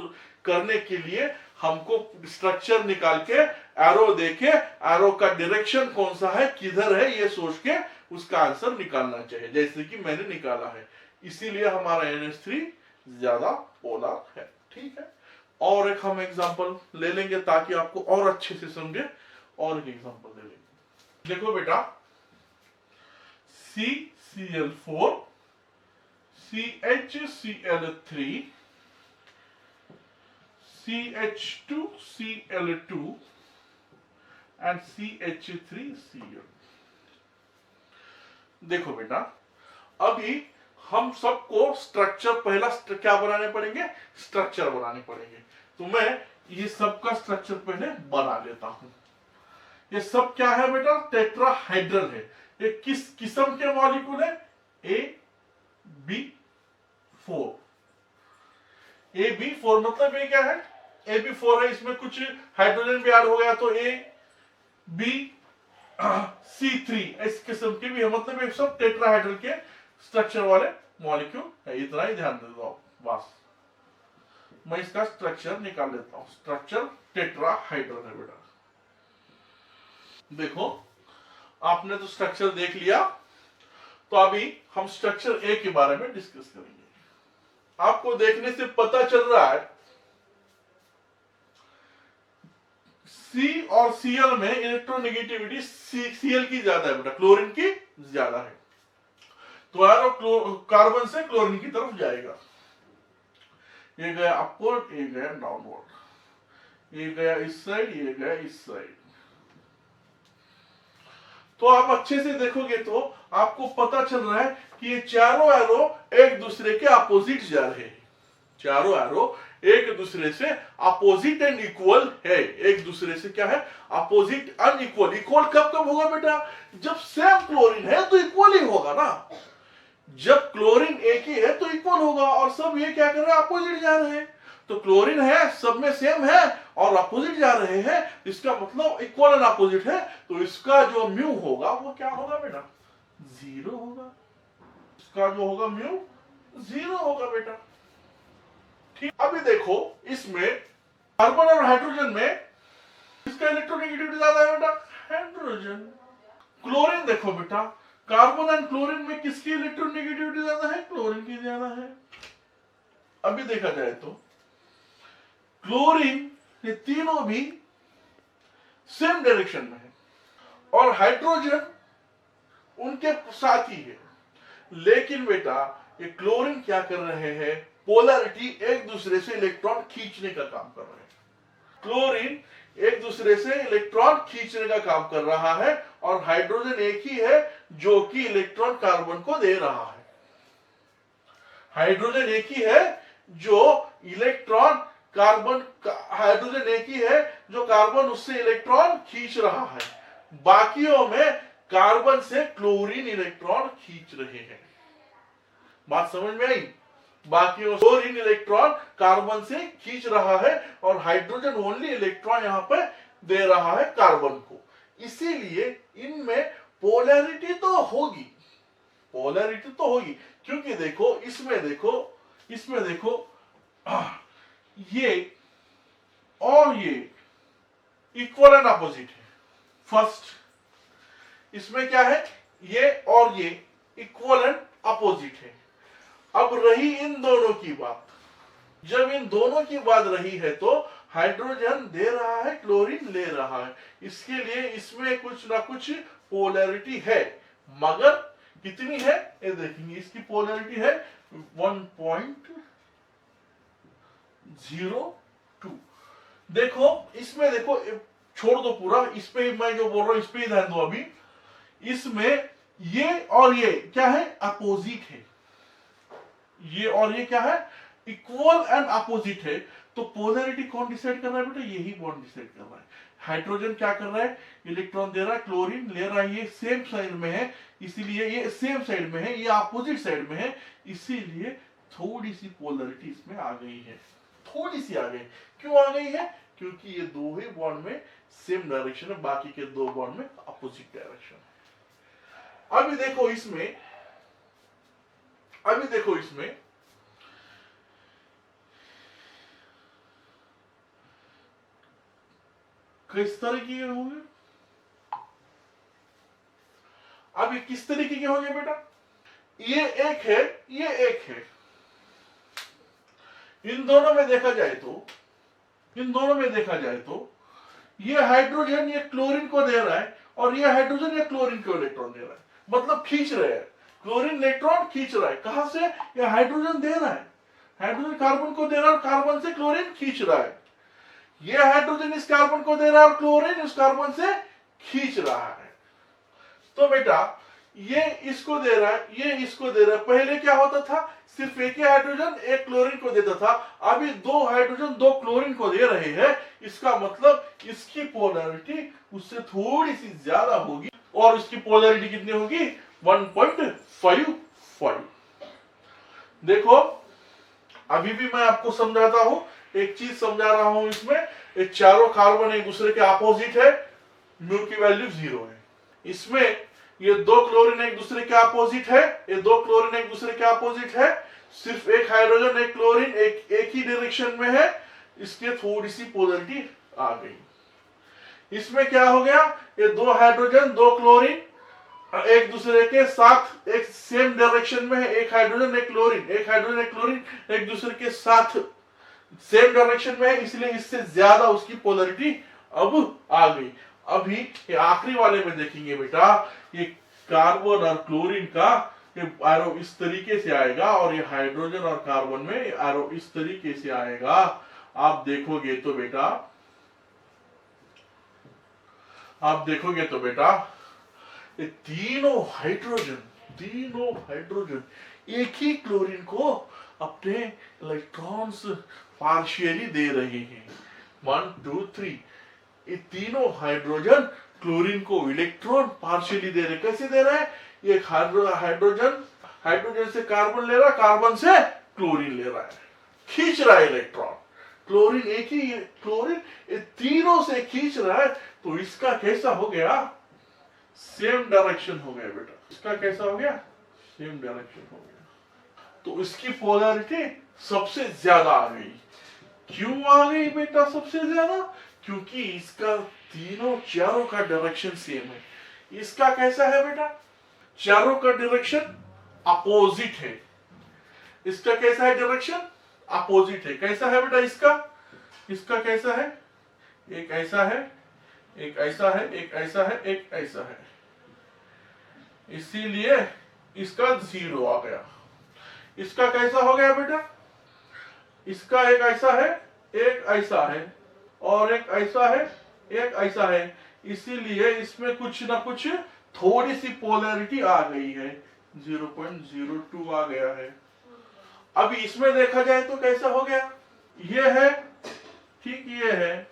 करने के लिए हमको स्ट्रक्चर निकाल के एरो देके एरो का डायरेक्शन कौन सा है, किधर है, ये सोच के उसका आंसर निकालना चाहिए, जैसे कि मैंने निकाला है। इसीलिए हमारा NH3 ज्यादा पोलर है। ठीक है, और एक हम एग्जांपल ले लेंगे ताकि आपको और अच्छे से समझे। और एक एग्जांपल ले लेंगे। देखो बेटा, CCl4, CHCl3, CH2Cl2 and CH3Cl। देखो बेटा, अभी हम सबको स्ट्रक्चर पहला क्या बनाने पड़ेंगे, स्ट्रक्चर बनाने पड़ेंगे। तो मैं ये सबका स्ट्रक्चर पहले बना लेता हूं। ये सब क्या है बेटा, टेट्राहाइड्रल है। ये किस किस्म के मॉलिक्यूल है, AB4। AB4 मतलब ये क्या है, AB4 है, इसमें कुछ हाइड्रोजन भी ऐड हो गया तो ABC3 इस किस्म के भी है। मतलब ये सब टेट्राहाइड्रल के स्ट्रक्चर वाले मॉलिक्यूल है। इतना ही ध्यान दे दो बस। मैं इसका स्ट्रक्चर निकाल लेता हूं। स्ट्रक्चर टेट्राहाइड्रल है बेटा। देखो, आपने तो स्ट्रक्चर देख लिया, तो अभी हम स्ट्रक्चर ए के बारे में डिस्कस करेंगे। आपको देखने से पता चल रहा है सी और Cl में इलेक्ट्रोनेगेटिविटी Cl की ज्यादा है बेटा, क्लोरीन की ज्यादा है। तो यार कार्बन से क्लोरीन की तरफ जाएगा। ये गया अपवर्ड, ये गया डाउनवर्ड, ये गया इस साइड, ये गया इस साइड। तो आप अच्छे से देखोगे तो आपको पता चल रहा है कि ये चारों एरो एक दूसरे के अपोजिट जा रहे हैं। चारों एरो एक दूसरे से अपोजिट एंड इक्वल है। एक दूसरे से क्या है, अपोजिट अनइक्वल। इक्वल कब कब होगा बेटा, जब सेम क्लोरीन है तो इक्वल ही होगा ना। जब क्लोरीन एक ही है तो इक्वल होगा, और सब ये क्या कर रहे हैं, अपोजिट जा रहे हैं। तो क्लोरीन है, सब में सेम है और अपोजिट जा रहे हैं, इसका मतलब इक्वल एंड अपोजिट है। तो इसका जो म्यू होगा वो क्या होगा बेटा, 0 होगा। इसका जो होगा म्यू 0 होगा बेटा। ठीक, अभी देखो इसमें कार्बन और हाइड्रोजन में इसका इलेक्ट्रोनेगेटिविटी ज्यादा है बेटा, हाइड्रोजन। क्लोरीन देखो बेटा, कार्बन एंड क्लोरीन में किसकी इलेक्ट्रोनेगेटिविटी ज्यादा है, क्लोरीन की ज्यादा है। अभी देखा जाए तो क्लोरीन ये तीनों भी सेम डायरेक्शन में है और हाइड्रोजन उनके साथ ही है। लेकिन बेटा ये क्लोरीन क्या कर रहे हैं, पोलैरिटी एक दूसरे से इलेक्ट्रॉन खींचने का काम कर रहे हैं। क्लोरीन एक दूसरे से इलेक्ट्रॉन खींचने का काम कर रहा है और हाइड्रोजन एक ही है जो कि इलेक्ट्रॉन कार्बन को दे रहा है। हाइड्रोजन एक ही है जो इलेक्ट्रॉन कार्बन, हाइड्रोजन एक ही है जो कार्बन उससे इलेक्ट्रॉन खींच रहा है। बाकियों में कार्बन से क्लोरीन इलेक्ट्रॉन खींच रहे हैं। बात समझ में आई? बाकियों क्लोरीन इलेक्ट्रॉन कार्बन से खींच रहा है और हाइड्रोजन ओनली इलेक्ट्रॉन यहां पर दे रहा है कार्बन को। इसीलिए इनमें पोलैरिटी तो होगी, पोलैरिटी तो होगी, क्योंकि देखो इसमें देखो ये और ये इक्वल एंड अपोजिट है। फर्स्ट इसमें क्या है, ये और ये इक्वल एंड अपोजिट है। अब रही इन दोनों की बात, जब इन दोनों की बात रही है तो हाइड्रोजन दे रहा है, क्लोरीन ले रहा है, इसके लिए इसमें कुछ ना कुछ पोलैरिटी है। मगर कितनी है ये देखेंगे, इसकी पोलैरिटी है 1.02। देखो इसमें देखो, छोड़ दो पूरा, इस पे मैं जो बोल रहा हूं इस पे ही ध्यान दो। अभी इसमें ये और ये क्या है, अपोजिट है। ये और ये क्या है, इक्वल एंड अपोजिट है। तो पोलैरिटी कौन डिसाइड कर रहा है बेटा, यही बॉन्ड डिसाइड कर रहा है। हाइड्रोजन क्या कर रहा है, इलेक्ट्रॉन दे रहा है, क्लोरीन ले रहा है, ये सेम साइड में है, इसीलिए ये सेम साइड में है, ये अपोजिट साइड में है, इसीलिए थोड़ी सी पोलैरिटी इसमें आ गई है। थोड़ी सी आ गई, क्यों आ गई है, क्योंकि ये दो ही बॉन्ड में सेम डायरेक्शन है, बाकी के दो बॉन्ड में अपोजिट डायरेक्शन है। अभी देखो इसमें किस तरीके के होंगे, अभी किस तरीके के होंगे बेटा, ये एक है, ये एक है। इन दोनों में देखा जाए तो ये हाइड्रोजन ये क्लोरीन को दे रहा है और ये हाइड्रोजन ये क्लोरीन को इलेक्ट्रॉन दे रहा है, मतलब खींच रहे हैं, क्लोरीन इलेक्ट्रॉन खींच रहा है। कहां से? ये हाइड्रोजन दे रहा है, हाइड्रोजन कार्बन को दे रहा है और कार्बन से क्लोरीन खींच रहा है। ये हाइड्रोजन इस कार्बन को दे रहा है और क्लोरीन इस कार्बन से खींच रहा है। तो बेटा ये इसको दे रहा है, ये इसको दे रहा है। पहले क्या होता था, सिर्फ एक ही हाइड्रोजन एक क्लोरीन को देता था, अभी दो हाइड्रोजन दो क्लोरीन को दे रहे हैं। इसका मतलब इसकी पोलैरिटी उससे थोड़ी सी ज्यादा होगी और इसकी पोलैरिटी कितनी होगी, 1.55। देखो अभी भी मैं आपको समझाता हूं, एक चीज समझा रहा हूं इसमें। ये चारों कार्बन एक दूसरे के अपोजिट है, म्यू की वैल्यू 0 है। इसमें ये दो क्लोरीन एक दूसरे के अपोजिट है, ये दो क्लोरीन एक दूसरे के अपोजिट है, सिर्फ एक हाइड्रोजन एक क्लोरीन एक ही डायरेक्शन में है, इसके थोड़ी सी पोलैरिटी आ गई। इसमें क्या हो गया, ये दो हाइड्रोजन दो क्लोरीन एक दूसरे के साथ एक सेम डायरेक्शन में है, एक हाइड्रोजन एक क्लोरीन एक दूसरे के साथ सेम डायरेक्शन में है, इसलिए इससे ज्यादा उसकी पोलैरिटी अब आ गई। अभी ये आखिरी वाले में देखेंगे बेटा, ये कार्बन और क्लोरीन का ये एरो इस तरीके से आएगा और ये हाइड्रोजन और कार्बन में एरो इस तरीके से आएगा। आप देखोगे तो बेटा ये तीनों हाइड्रोजन एक ही क्लोरीन को अपने इलेक्ट्रॉन्स पार्शियली दे रहे हैं। 1 2 3 ये तीनों हाइड्रोजन क्लोरीन को इलेक्ट्रॉन पार्शियली दे रहे। कैसे दे रहे हैं, ये हाइड्रोजन से कार्बन ले रहा है, कार्बन से क्लोरीन ले रहा है, खींच रहा है इलेक्ट्रॉन। क्लोरीन एक ही क्लोरीन ये तीनों से खींच रहा है, तो इसका कैसा हो गया, सेम डायरेक्शन हो गया बेटा। इसका कैसा हो गया, सेम डायरेक्शन हो गया। तो इसकी पोलैरिटी सबसे ज्यादा आ गई। क्यों आ गई बेटा सबसे ज्यादा, क्योंकि इसका चारों का डायरेक्शन सेम है। इसका कैसा है बेटा, चारों का डायरेक्शन अपोजिट है। इसका कैसा है, डायरेक्शन अपोजिट है। कैसा है बेटा इसका कैसा है, एक ऐसा है एक ऐसा है एक ऐसा है एक ऐसा है, इसीलिए इसका 0 आ गया। इसका कैसा हो गया बेटा, इसका एक ऐसा है एक ऐसा है और एक ऐसा है एक ऐसा है, इसीलिए इसमें कुछ ना कुछ थोड़ी सी पोलैरिटी आ गई है, 0.02 आ गया है। अभी इसमें देखा जाए तो कैसा हो गया, ये है ठीक ये है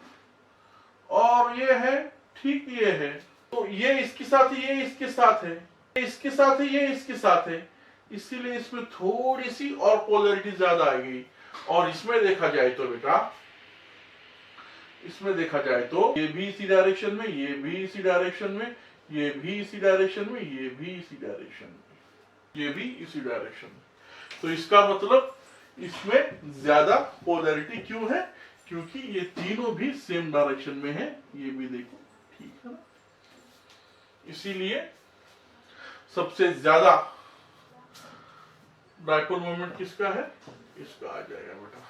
और ये है ठीक ये है, तो ये इसके साथ है ये इसके साथ है, इसके साथ है ये इसके साथ है, इसीलिए इसमें थोड़ी सी और पोलैरिटी ज्यादा आ गई। और इसमें देखा जाए तो बेटा, इसमें देखा जाए तो ये भी इसी डायरेक्शन में, ये भी इसी डायरेक्शन में, ये भी इसी डायरेक्शन में, ये भी इसी डायरेक्शन में, ये भी इसी डायरेक्शन में। तो इसका मतलब इसमें ज्यादा पोलैरिटी क्यों है, क्योंकि ये तीनों भी सेम डायरेक्शन में है। ये भी देखो ठीक है ना, इसीलिए सबसे ज्यादा डाइपोल मोमेंट किसका है, इसका आ जाएगा बेटा।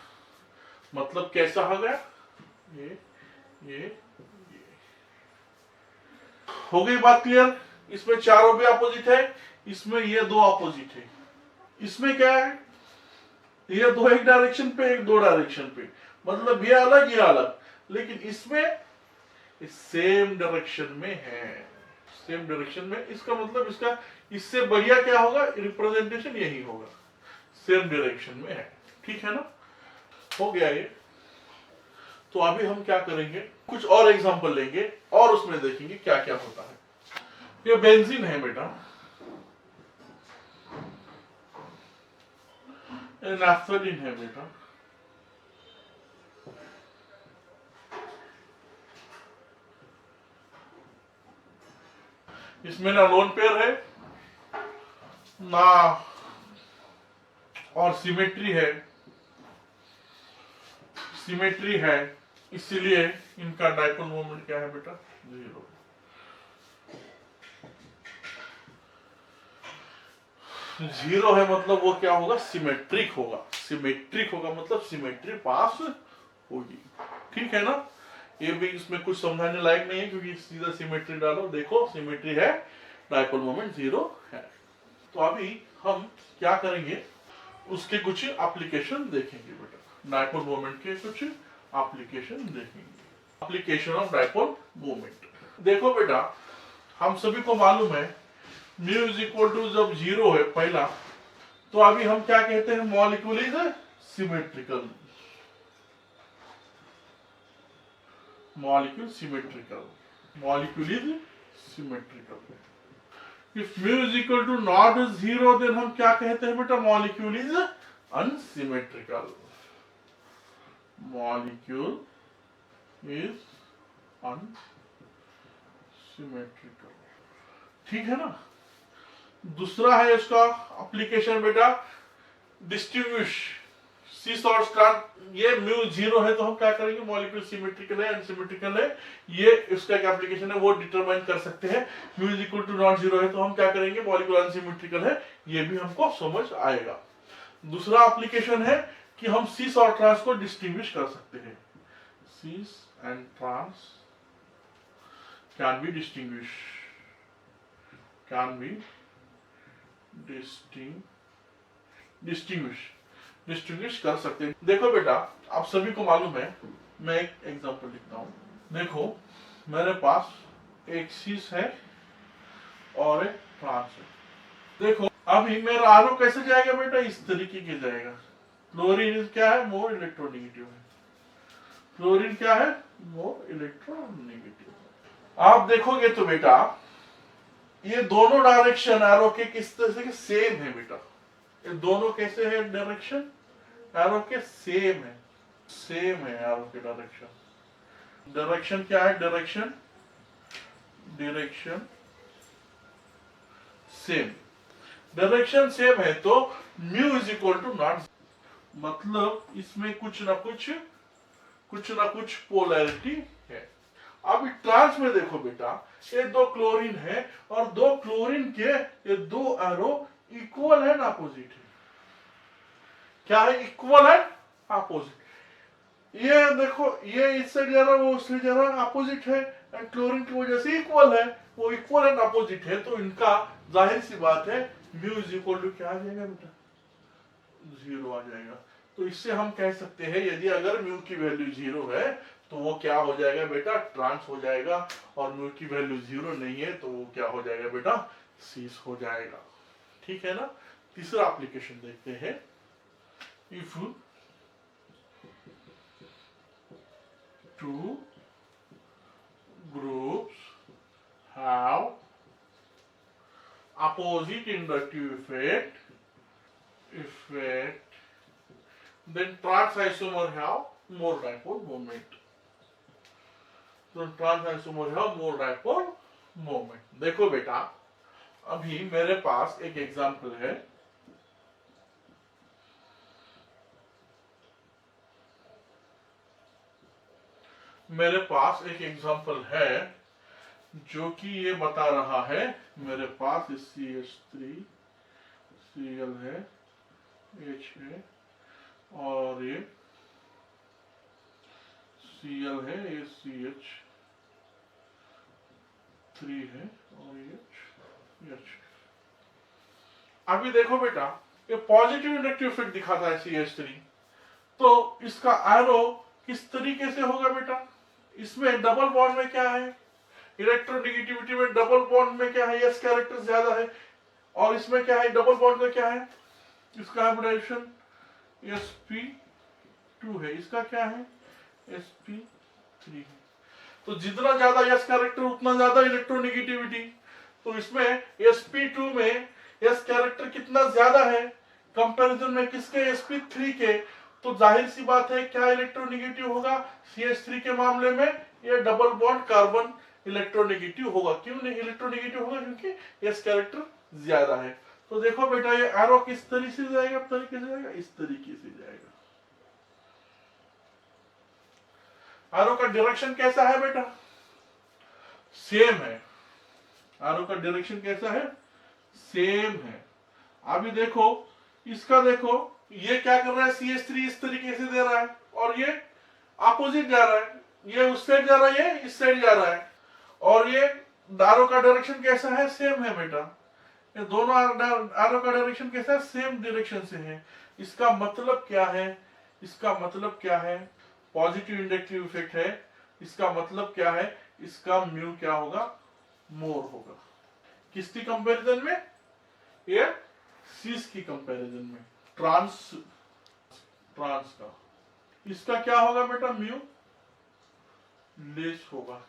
मतलब कैसा हो गया, ये हो गई बात क्लियर। इसमें चारों भी अपोजिट है, इसमें ये दो अपोजिट है। इसमें क्या है, ये दो एक डायरेक्शन पे एक दो डायरेक्शन पे, मतलब ये अलग, लेकिन इसमें सेम डायरेक्शन में है, सेम डायरेक्शन में। इसका मतलब इसका इससे बढ़िया क्या होगा, रिप्रेजेंटेशन यही होगा, सेम डायरेक्शन में है। ठीक है ना, हो गया ये। तो अभी हम क्या करेंगे, कुछ और एग्जांपल लेंगे और उसमें देखेंगे क्या क्या होता है। ये बेंजीन है बेटा, ये नैफ्थलीन है बेटा, इसमें ना लोन पेयर है ना और सिमेट्री है, इसलिए इनका डाइपोल मोमेंट क्या है बेटा, 0। जीरो है मतलब वो क्या होगा, सिमेट्रिक होगा। सिमेट्रिक होगा मतलब सिमेट्री पास होगी। ठीक है ना, ये भी इसमें कुछ समझाने लायक नहीं है, क्योंकि सीधा सिमेट्री डालो, देखो सिमेट्री है, डाइपोल मोमेंट 0 है। तो अभी हम क्या करेंगे, उसके कुछ एप्लीकेशन देखेंगे बेटा, डाइपोल मोमेंट के कुछ एप्लीकेशन देखेंगे। एप्लीकेशन ऑफ डाइपोल मोमेंट, देखो बेटा हम सभी को मालूम है म्यू इज इक्वल टू जब 0 है पहला, तो अभी हम क्या कहते हैं, molecule is symmetrical. Molecule symmetrical, molecule is symmetrical. If mu is equal to not 0, then हम क्या कहते हैं बेटा, molecule is unsymmetrical. Molecule is unsymmetrical. ठीक है ना। दूसरा है इसका एप्लीकेशन बेटा, डिस्टिंग्विश सी सॉर्ट स्टार। ये म्यू 0 है तो हम क्या करेंगे, मॉलिक्यूल सिमेट्रिकल है अनसिमेट्रिकल है, ये इसका एक एप्लीकेशन है, वो डिटरमाइन कर सकते हैं। Mu is equal to not 0 है तो हम क्या करेंगे, मॉलिक्यूल अनसिमेट्रिकल है, ये भी हमको समझ आएगा। दूसरा एप्लीकेशन है कि हम सीस और ट्रांस को डिस्टिंग्विश कर सकते हैं। Cis and trans can be distinguish कर सकते हैं। देखो बेटा आप सभी को मालूम है, मैं एक एग्जांपल लिखता हूं। देखो मेरे पास एक सीस है और एक ट्रांस है। देखो अभी मेरा आरो कैसे जाएगा बेटा, इस तरीके के जाएगा। क्लोरीन क्या है, मोर इलेक्ट्रोनेगेटिव है। क्लोरीन क्या है, मोर इलेक्ट्रोनेगेटिव। आप देखोगे तो बेटा ये दोनों डायरेक्शन एरो के किस तरह से सेम है बेटा। ये दोनों कैसे है, डायरेक्शन एरो के सेम है एरो के डायरेक्शन। डायरेक्शन क्या है, डायरेक्शन सेम है तो mu is equal to not, मतलब इसमें कुछ ना कुछ पोलैरिटी है। अब ट्रांस में देखो बेटा, ये 2 क्लोरीन है और 2 क्लोरीन के ये 2 एरो इक्वल है ना अपोजिट है। क्या है, इक्वल है अपोजिट। ये देखो ये इस साइड जा रहा है, वो उस साइड जा रहा है, अपोजिट है। एंड क्लोरीन की वजह से इक्वल है, वो इक्वल एंड अपोजिट है, तो इनका जाहिर सी बात है म्यू इज इक्वल टू क्या आ जाएगा बेटा, 0 आ जाएगा। तो इससे हम कह सकते हैं यदि अगर म्यू की वैल्यू 0 है तो वो क्या हो जाएगा बेटा, ट्रांस हो जाएगा, और म्यू की वैल्यू 0 नहीं है तो वो क्या हो जाएगा बेटा, सीस हो जाएगा। ठीक है ना। तीसरा एप्लीकेशन देखते हैं। If 2 groups have opposite inductive effect, then trans isomer have more dipole moment. तो ट्रांस आइसोमर है मोर डाइपोल मोमेंट। देखो बेटा अभी मेरे पास एक एग्जांपल है, जो कि ये बता रहा है मेरे पास CH3 Cl है, H है और ये Cl है, ये CH3 है और ये H। अभी देखो बेटा ये पॉजिटिव इंडक्टिव इफेक्ट दिखाता है CH3, तो इसका एरो किस तरीके से होगा बेटा, इसमें डबल बॉन्ड में क्या है, इलेक्ट्रोनेगेटिविटी में डबल बॉन्ड में क्या है, एस कैरेक्टर ज्यादा है, और इसमें क्या है, डबल बॉन्ड में क्या है, इसका हाइब्रिडाइजेशन sp2 है, इसका क्या है sp3 है। तो जितना ज्यादा एस कैरेक्टर उतना ज्यादा इलेक्ट्रोनेगेटिविटी। तो इसमें sp2 में एस कैरेक्टर कितना ज्यादा है कंपैरिजन में किसके, sp3 के, तो जाहिर सी बात है क्या इलेक्ट्रोनेगेटिव होगा, CH3 के मामले में ये डबल बॉन्ड कार्बन इलेक्ट्रोनेगेटिव होगा। क्यों नहीं इलेक्ट्रोनेगेटिव होगा, क्योंकि एस कैरेक्टर ज्यादा है। तो देखो बेटा ये एरो किस तरीके से जाएगा, इस तरीके से जाएगा। एरो का डायरेक्शन कैसा है बेटा, सेम है। एरो का डायरेक्शन कैसा है, सेम है। अभी देखो इसका, देखो ये क्या कर रहा है, CH3 इस तरीके से दे रहा है और ये अपोजिट जा रहा है, ये उस साइड जा रहा है, ये इस साइड जा रहा है। और ये एरो का डायरेक्शन कैसा है, सेम है बेटा। ये दोनों एरो का डायरेक्शन कैसा है, सेम डायरेक्शन से है। इसका मतलब क्या है, इसका मतलब क्या है, पॉजिटिव इंडक्टिव इफेक्ट है। इसका मतलब क्या है, इसका म्यू क्या होगा, मोर होगा। किसकी कंपैरिजन में, ये सीस की कंपैरिजन में, ट्रांस का। इसका क्या होगा बेटा, म्यू लेस होगा।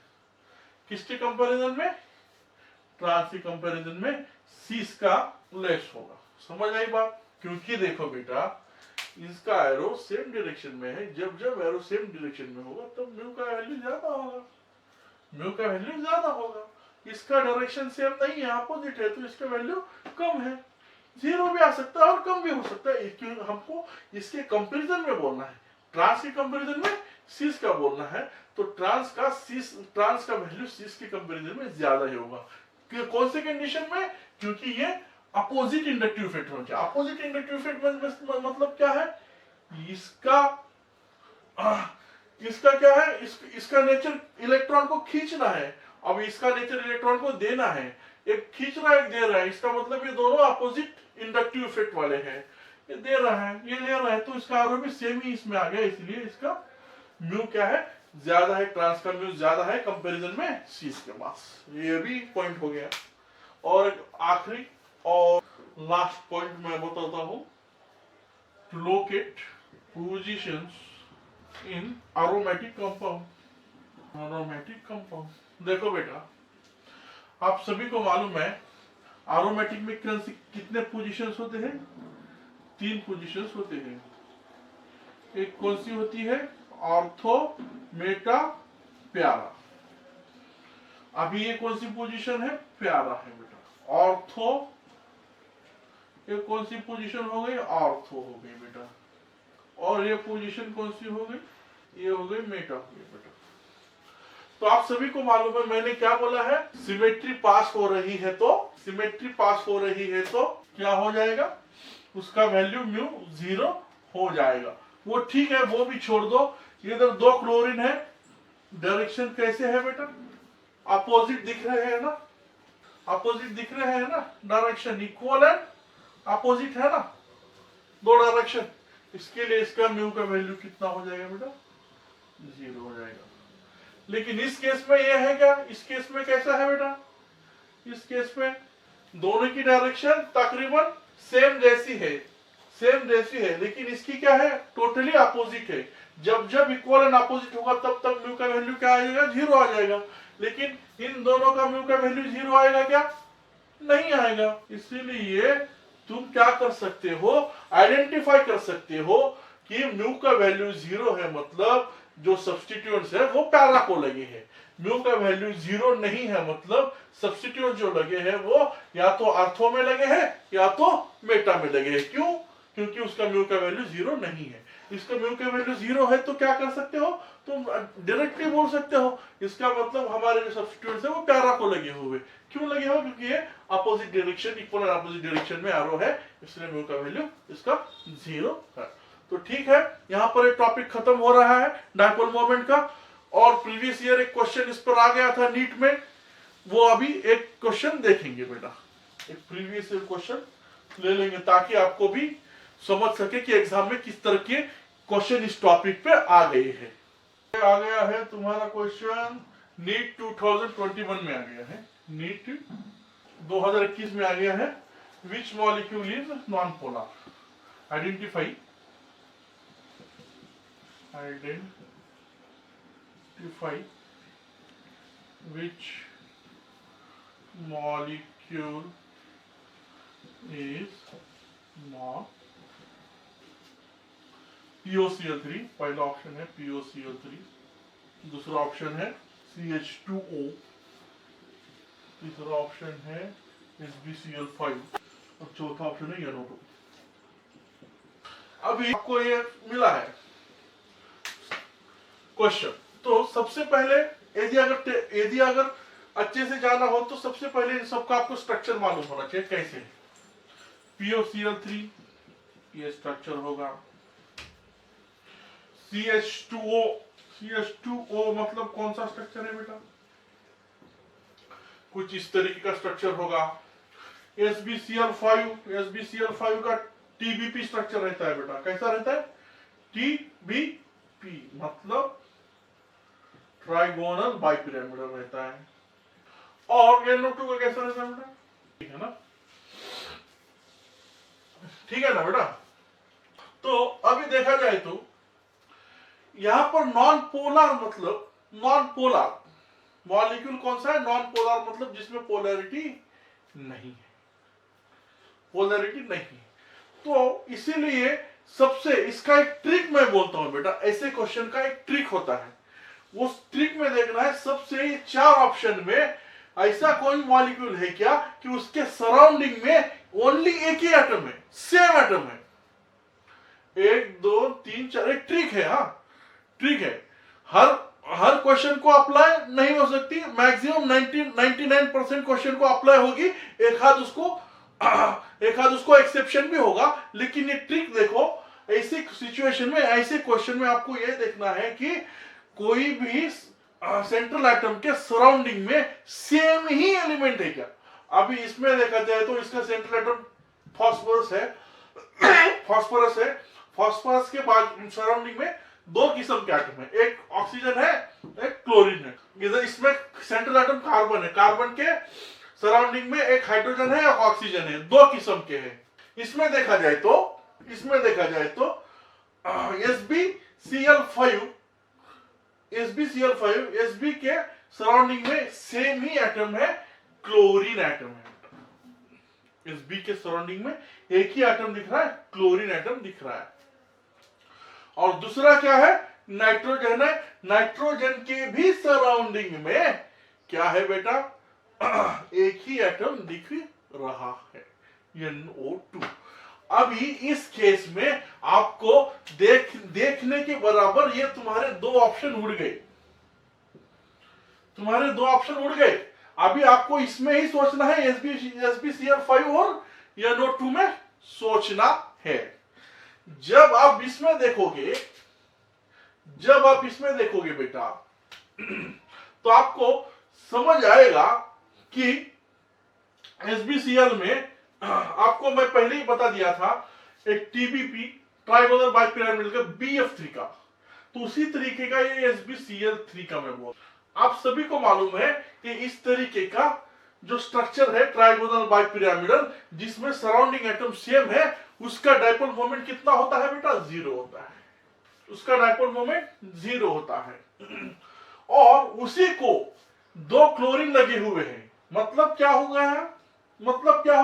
किसके कंपैरिजन में, ट्रांस की कंपैरिजन में सीस का लेस होगा। समझ आई बात। क्योंकि देखो बेटा इसका एरो सेम डायरेक्शन में है, जब जब एरो सेम डायरेक्शन में होगा तब म्यू का वैल्यू ज्यादा होगा, म्यू का वैल्यू ज्यादा होगा। इसका डायरेक्शन सेम नहीं है, अपोजिट है, तो इसका वैल्यू कम है। जीरो भी आ सकता है और कम भी हो सकता है, क्यों हमको इसके कंपैरिजन में बोलना है। ट्रांस के कंपैरिजन में सीस का बोलना है, तो ट्रांस का वैल्यू सीस के कंपैरिजन में ज्यादा ही होगा। कौन से कंडीशन में, क्योंकि ये अपोजिट इंडक्टिव इफेक्ट होना चाहिए। अपोजिट इंडक्टिव इफेक्ट मतलब क्या है, इसका क्या है, इसका नेचर इलेक्ट्रॉन को खींचना है, अब इसका नेचर इलेक्ट्रॉन को देना है। एक खींच रहा है, एक दे रहा है, इसका मतलब ये दोनों अपोजिट इंडक्टिव इफेक्ट वाले हैं। ये दे रहा है, ये ले रहा है, तो इसका एरो भी सेम ही इसमें आ गया, इसलिए इसका म्यू क्या है, ज्यादा है। ट्रांस का म्यू ज्यादा है कंपैरिजन में सीस के पास। ये भी पॉइंट हो गया। और आखिरी और लास्ट पॉइंट मैं बताता हूं, to locate positions in aromatic compound. Aromatic compound, देखो बेटा आप सभी को मालूम है एरोमेटिक में कितने पोजीशंस होते हैं, 3 पोजीशंस होते हैं। एक कौन सी होती है, ऑर्थो, मेटा, प्यारा। अभी ये कौन सी पोजीशन है, प्यारा है बेटा। ऑर्थो, ये कौन सी पोजीशन हो गई, ऑर्थो हो गई बेटा। और ये पोजीशन कौन सी हो गई, ये हो गई मेटा हो गई बेटा। तो आप सभी को मालूम है मैंने क्या बोला है, सिमेट्री पास हो रही है तो, सिमेट्री पास हो रही है तो क्या हो जाएगा, उसका वैल्यू म्यू 0 हो जाएगा। वो ठीक है, वो भी छोड़ दो। इधर 2 क्लोरीन है, डायरेक्शन कैसे है बेटा, अपोजिट दिख रहे हैं ना, अपोजिट दिख रहे हैं ना, डायरेक्शन इक्वल एंड अपोजिट है ना, 2 डायरेक्शन। इसके लिए इसका म्यू का वैल्यू कितना हो जाएगा बेटा, 0 हो जाएगा। लेकिन इस केस में ये है क्या, इस केस में कैसा है बेटा, इस केस में दोनों की डायरेक्शन तकरीबन सेम जैसी है, लेकिन इसकी क्या है, टोटली अपोजिट है। जब जब इक्वल एंड अपोजिट होगा तब तक म्यू का वैल्यू क्या आ जाएगा, 0 आ जाएगा। लेकिन इन दोनों का म्यू का वैल्यू 0 आएगा क्या, नहीं आएगा। इसीलिए तुम क्या कर सकते हो, आइडेंटिफाई कर सकते हो कि म्यू का वैल्यू 0 है, मतलब जो सब्स्टिट्यूएंट्स है वो पैरा को लगे हैं। म्यू का वैल्यू 0 नहीं है, मतलब सब्स्टिट्यूएंट जो लगे हैं वो या तो ऑर्थो में लगे हैं या तो मेटा में लगे हैं। क्यों, क्योंकि उसका म्यू का वैल्यू 0 नहीं है। इसका म्यू का वैल्यू 0 है तो क्या कर सकते हो, तुम डायरेक्टली बोल सकते हो इसका मतलब हमारे जो सब्स्टिट्यूएंट्स है वो पैरा को लगे हुए। क्यों लगे हुए, क्योंकि ये opposite direction, equal and opposite direction में एरो है, इसलिए म्यू का वैल्यू इसका 0 है। तो ठीक है, यहाँ पर एक टॉपिक खत्म हो रहा है डायपोल मोमेंट का। और प्रीवियस ईयर एक क्वेश्चन इस पर आ गया था नीट में, वो अभी एक क्वेश्चन देखेंगे बेटा, एक प्रीवियस ईयर क्वेश्चन ले लेंगे ताकि आपको भी समझ सके कि एग्जाम में किस तरह के क्वेश्चन इस टॉपिक पे आ गए हैं। आ गया है तुम्हारा क्वेश्चन नीट 2021 में आ गया है, नीट 2021 में आ गया है। Which molecule is non polar, identify which molecule is not POCl3, पहला ऑप्शन है POCl3, दूसरा ऑप्शन है CH2O, तीसरा ऑप्शन है SbCl5, और चौथा ऑप्शन है NO2। अभी आपको ये मिला है क्वेश्चन, तो सबसे पहले यदि अगर अच्छे से जाना हो तो सबसे पहले इन सबका आपको स्ट्रक्चर मालूम होना चाहिए। कैसे? POCl3 ये स्ट्रक्चर होगा, CH2O मतलब कौन सा स्ट्रक्चर है बेटा? कुछ इस तरीके का स्ट्रक्चर होगा। SbCl5 का TBP स्ट्रक्चर रहता है बेटा। कैसा रहता है? TBP मतलब ट्राइगोनल बाइपिरामिडल रहता है। और NO2 का कैसा रहता है बेटा? ठीक है ना? ठीक है ना बेटा? तो अभी देखा जाए तो यहां पर नॉन पोलर मतलब नॉन पोलर मॉलिक्यूल कौन सा है? नॉन पोलर मतलब जिसमें पोलैरिटी नहीं है, पोलैरिटी नहीं है। तो इसीलिए सबसे इसका एक ट्रिक मैं बोलता हूं बेटा, ऐसे क्वेश्चन का एक ट्रिक होता है। उस ट्रिक में देखना है सबसे 4 ऑप्शन में ऐसा कोई मॉलिक्यूल है क्या कि उसके सराउंडिंग में ओनली एक ही एटम है, सेम एटम है। 1 2 3 4 एक ट्रिक है। हाँ ट्रिक है, हर क्वेश्चन को अप्लाई नहीं हो सकती, मैक्सिमम 99% क्वेश्चन को अप्लाई होगी, एक आध उसको एक्सेप्शन भी होगा। लेकिन ये ट्रिक देखो, ऐसे सिचुएशन में ऐसे क्वेश्चन में आपको यह देखना है कि कोई भी सेंट्रल एटम के सराउंडिंग में सेम ही एलिमेंट है क्या। अभी इसमें देखा जाए तो इसका सेंट्रल एटम फास्फोरस है, फास्फोरस के बाद सराउंडिंग में 2 किस्म के एटम है, एक ऑक्सीजन है, एक क्लोरीन है। इसमें सेंट्रल एटम कार्बन है, कार्बन के सराउंडिंग में एक हाइड्रोजन है, एक ऑक्सीजन है, 2 किस्म के हैं। इसमें देखा जाए तो SbCl5 के सराउंडिंग में सेम ही एटम है, क्लोरीन एटम है। Sb के सराउंडिंग में एक ही एटम दिख रहा है, क्लोरीन एटम दिख रहा है। और दूसरा क्या है? नाइट्रोजन है, नाइट्रोजन के भी सराउंडिंग में क्या है बेटा? एक ही एटम दिख रहा है, NO2। अभी इस केस में आपको देखने के बराबर ये तुम्हारे 2 ऑप्शन उड़ गए, अभी आपको इसमें ही सोचना है, SbCl5 और NO2 में सोचना है। जब आप इसमें देखोगे बेटा तो आपको समझ आएगा कि SbCl में आपको मैं पहले ही बता दिया था, एक TBP ट्राइगोनल बाइपिरामिडल का BF3 का, तो उसी तरीके का ये SbCl3 का मैं बोल। आप सभी को मालूम है कि इस तरीके का जो स्ट्रक्चर है ट्राइगोनल बाइपिरामिडल, जिसमें सराउंडिंग एटम सेम है, उसका डाइपोल मोमेंट कितना होता है बेटा? 0 होता है। उसका डाइपोल मोमेंट 0 होता है। और उसी को 2 क्लोरीन लगे हुए हैं, मतलब क्या हो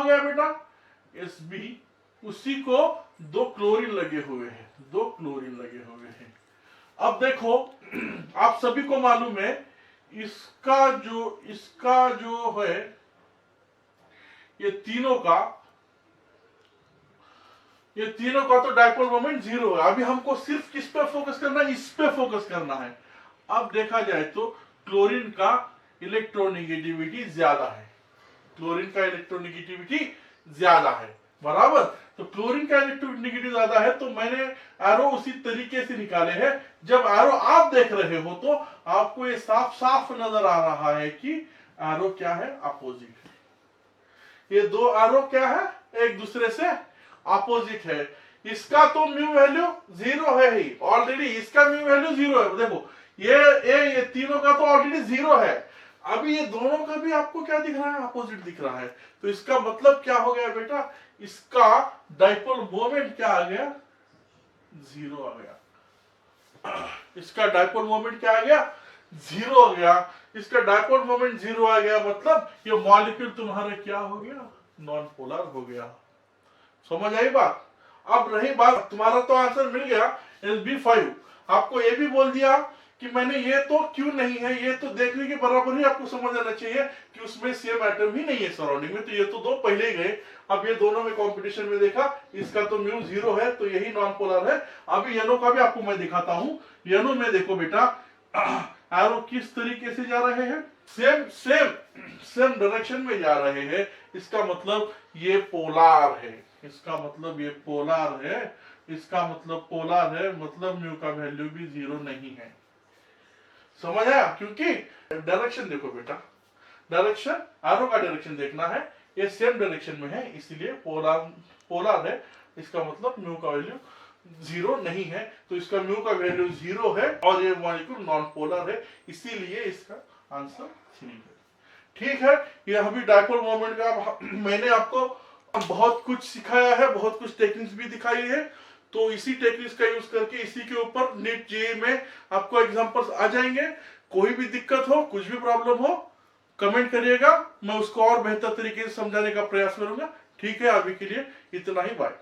गया बेटा? Sb उसी को 2 क्लोरीन लगे हुए हैं। अब देखो, आप सभी को मालूम है इसका जो है, ये तीनों का तो डाइपोल मोमेंट 0 है। अभी हमको सिर्फ किस पे फोकस करना है? इस पे फोकस करना है। अब देखा जाए तो क्लोरीन का इलेक्ट्रोनेगेटिविटी ज्यादा है, बराबर। तो क्लोरीन का इलेक्ट्रोनेगेटिविटी ज्यादा है, तो मैंने एरो उसी तरीके से निकाले हैं। जब एरो आप देख रहे हो तो आपको ये साफ नजर आ रहा है कि एरो क्या है? अपोजिट है। ये 2 एरो क्या है? एक दूसरे से अपोजिट है। इसका तो म्यू वैल्यू 0 है ही ऑलरेडी, इसका म्यू वैल्यू 0 है। देखो ये तीनों का तो ऑलरेडी 0 है। अभी ये दोनों का भी आपको क्या दिख रहा है? अपोजिट दिख रहा है। तो इसका मतलब क्या हो गया बेटा? इसका डाइपोल मोमेंट क्या आ गया? 0 आ गया। इसका डाइपोल मोमेंट क्या आ गया? 0 आ गया। इसका डाइपोल मोमेंट 0 आ गया, मतलब ये मॉलिक्यूल तुम्हारा क्या हो गया? नॉन पोलर हो गया। समझ आई बात? अब रही बात, तुम्हारा तो आंसर मिल गया SB5। आपको ये भी बोल दिया कि मैंने ये तो क्यों नहीं है, ये तो देखने के बराबर ही आपको समझ आना चाहिए कि उसमें सेम एटम ही नहीं है सराउंडिंग में, तो ये तो दो पहले ही गए। अब ये दोनों में कंपटीशन में देखा, इसका तो म्यू 0 है तो यही नॉन पोलर है। अभी येलो का भी आपको मैं दिखाता हूं। येलो में देखो बेटा एरो किस तरीके से जा रहे हैं, सेम सेम सेम डायरेक्शन में जा रहे हैं। इसका मतलब ये पोलर है, इसका मतलब ये पोलर है, इसका मतलब पोलर है, मतलब म्यू का वैल्यू भी 0 नहीं है। समझ आया? क्योंकि डायरेक्शन देखो बेटा, डायरेक्शन एरो का डायरेक्शन देखना है, ये सेम डायरेक्शन में है, इसलिए पोलर पोलर है। इसका मतलब म्यू का वैल्यू 0 नहीं है, तो इसका म्यू का वैल्यू 0 है और ये मॉलिक्यूल नॉन पोलर है, इसीलिए इसका आंसर 3 है। ठीक है, ये अभी डायपोल मोमेंट का मैंने आपको बहुत कुछ सिखाया है, बहुत कुछ टेक्निक्स भी दिखाई है, तो इसी टेक्निक्स का यूज करके इसी के ऊपर नीट जेईई में आपको एग्जांपल्स आ जाएंगे। कोई भी दिक्कत हो, कुछ भी प्रॉब्लम हो, कमेंट करिएगा, मैं उसको और बेहतर तरीके से समझाने का प्रयास करूंगा। ठीक है, अभी के लिए इतना ही, बाय।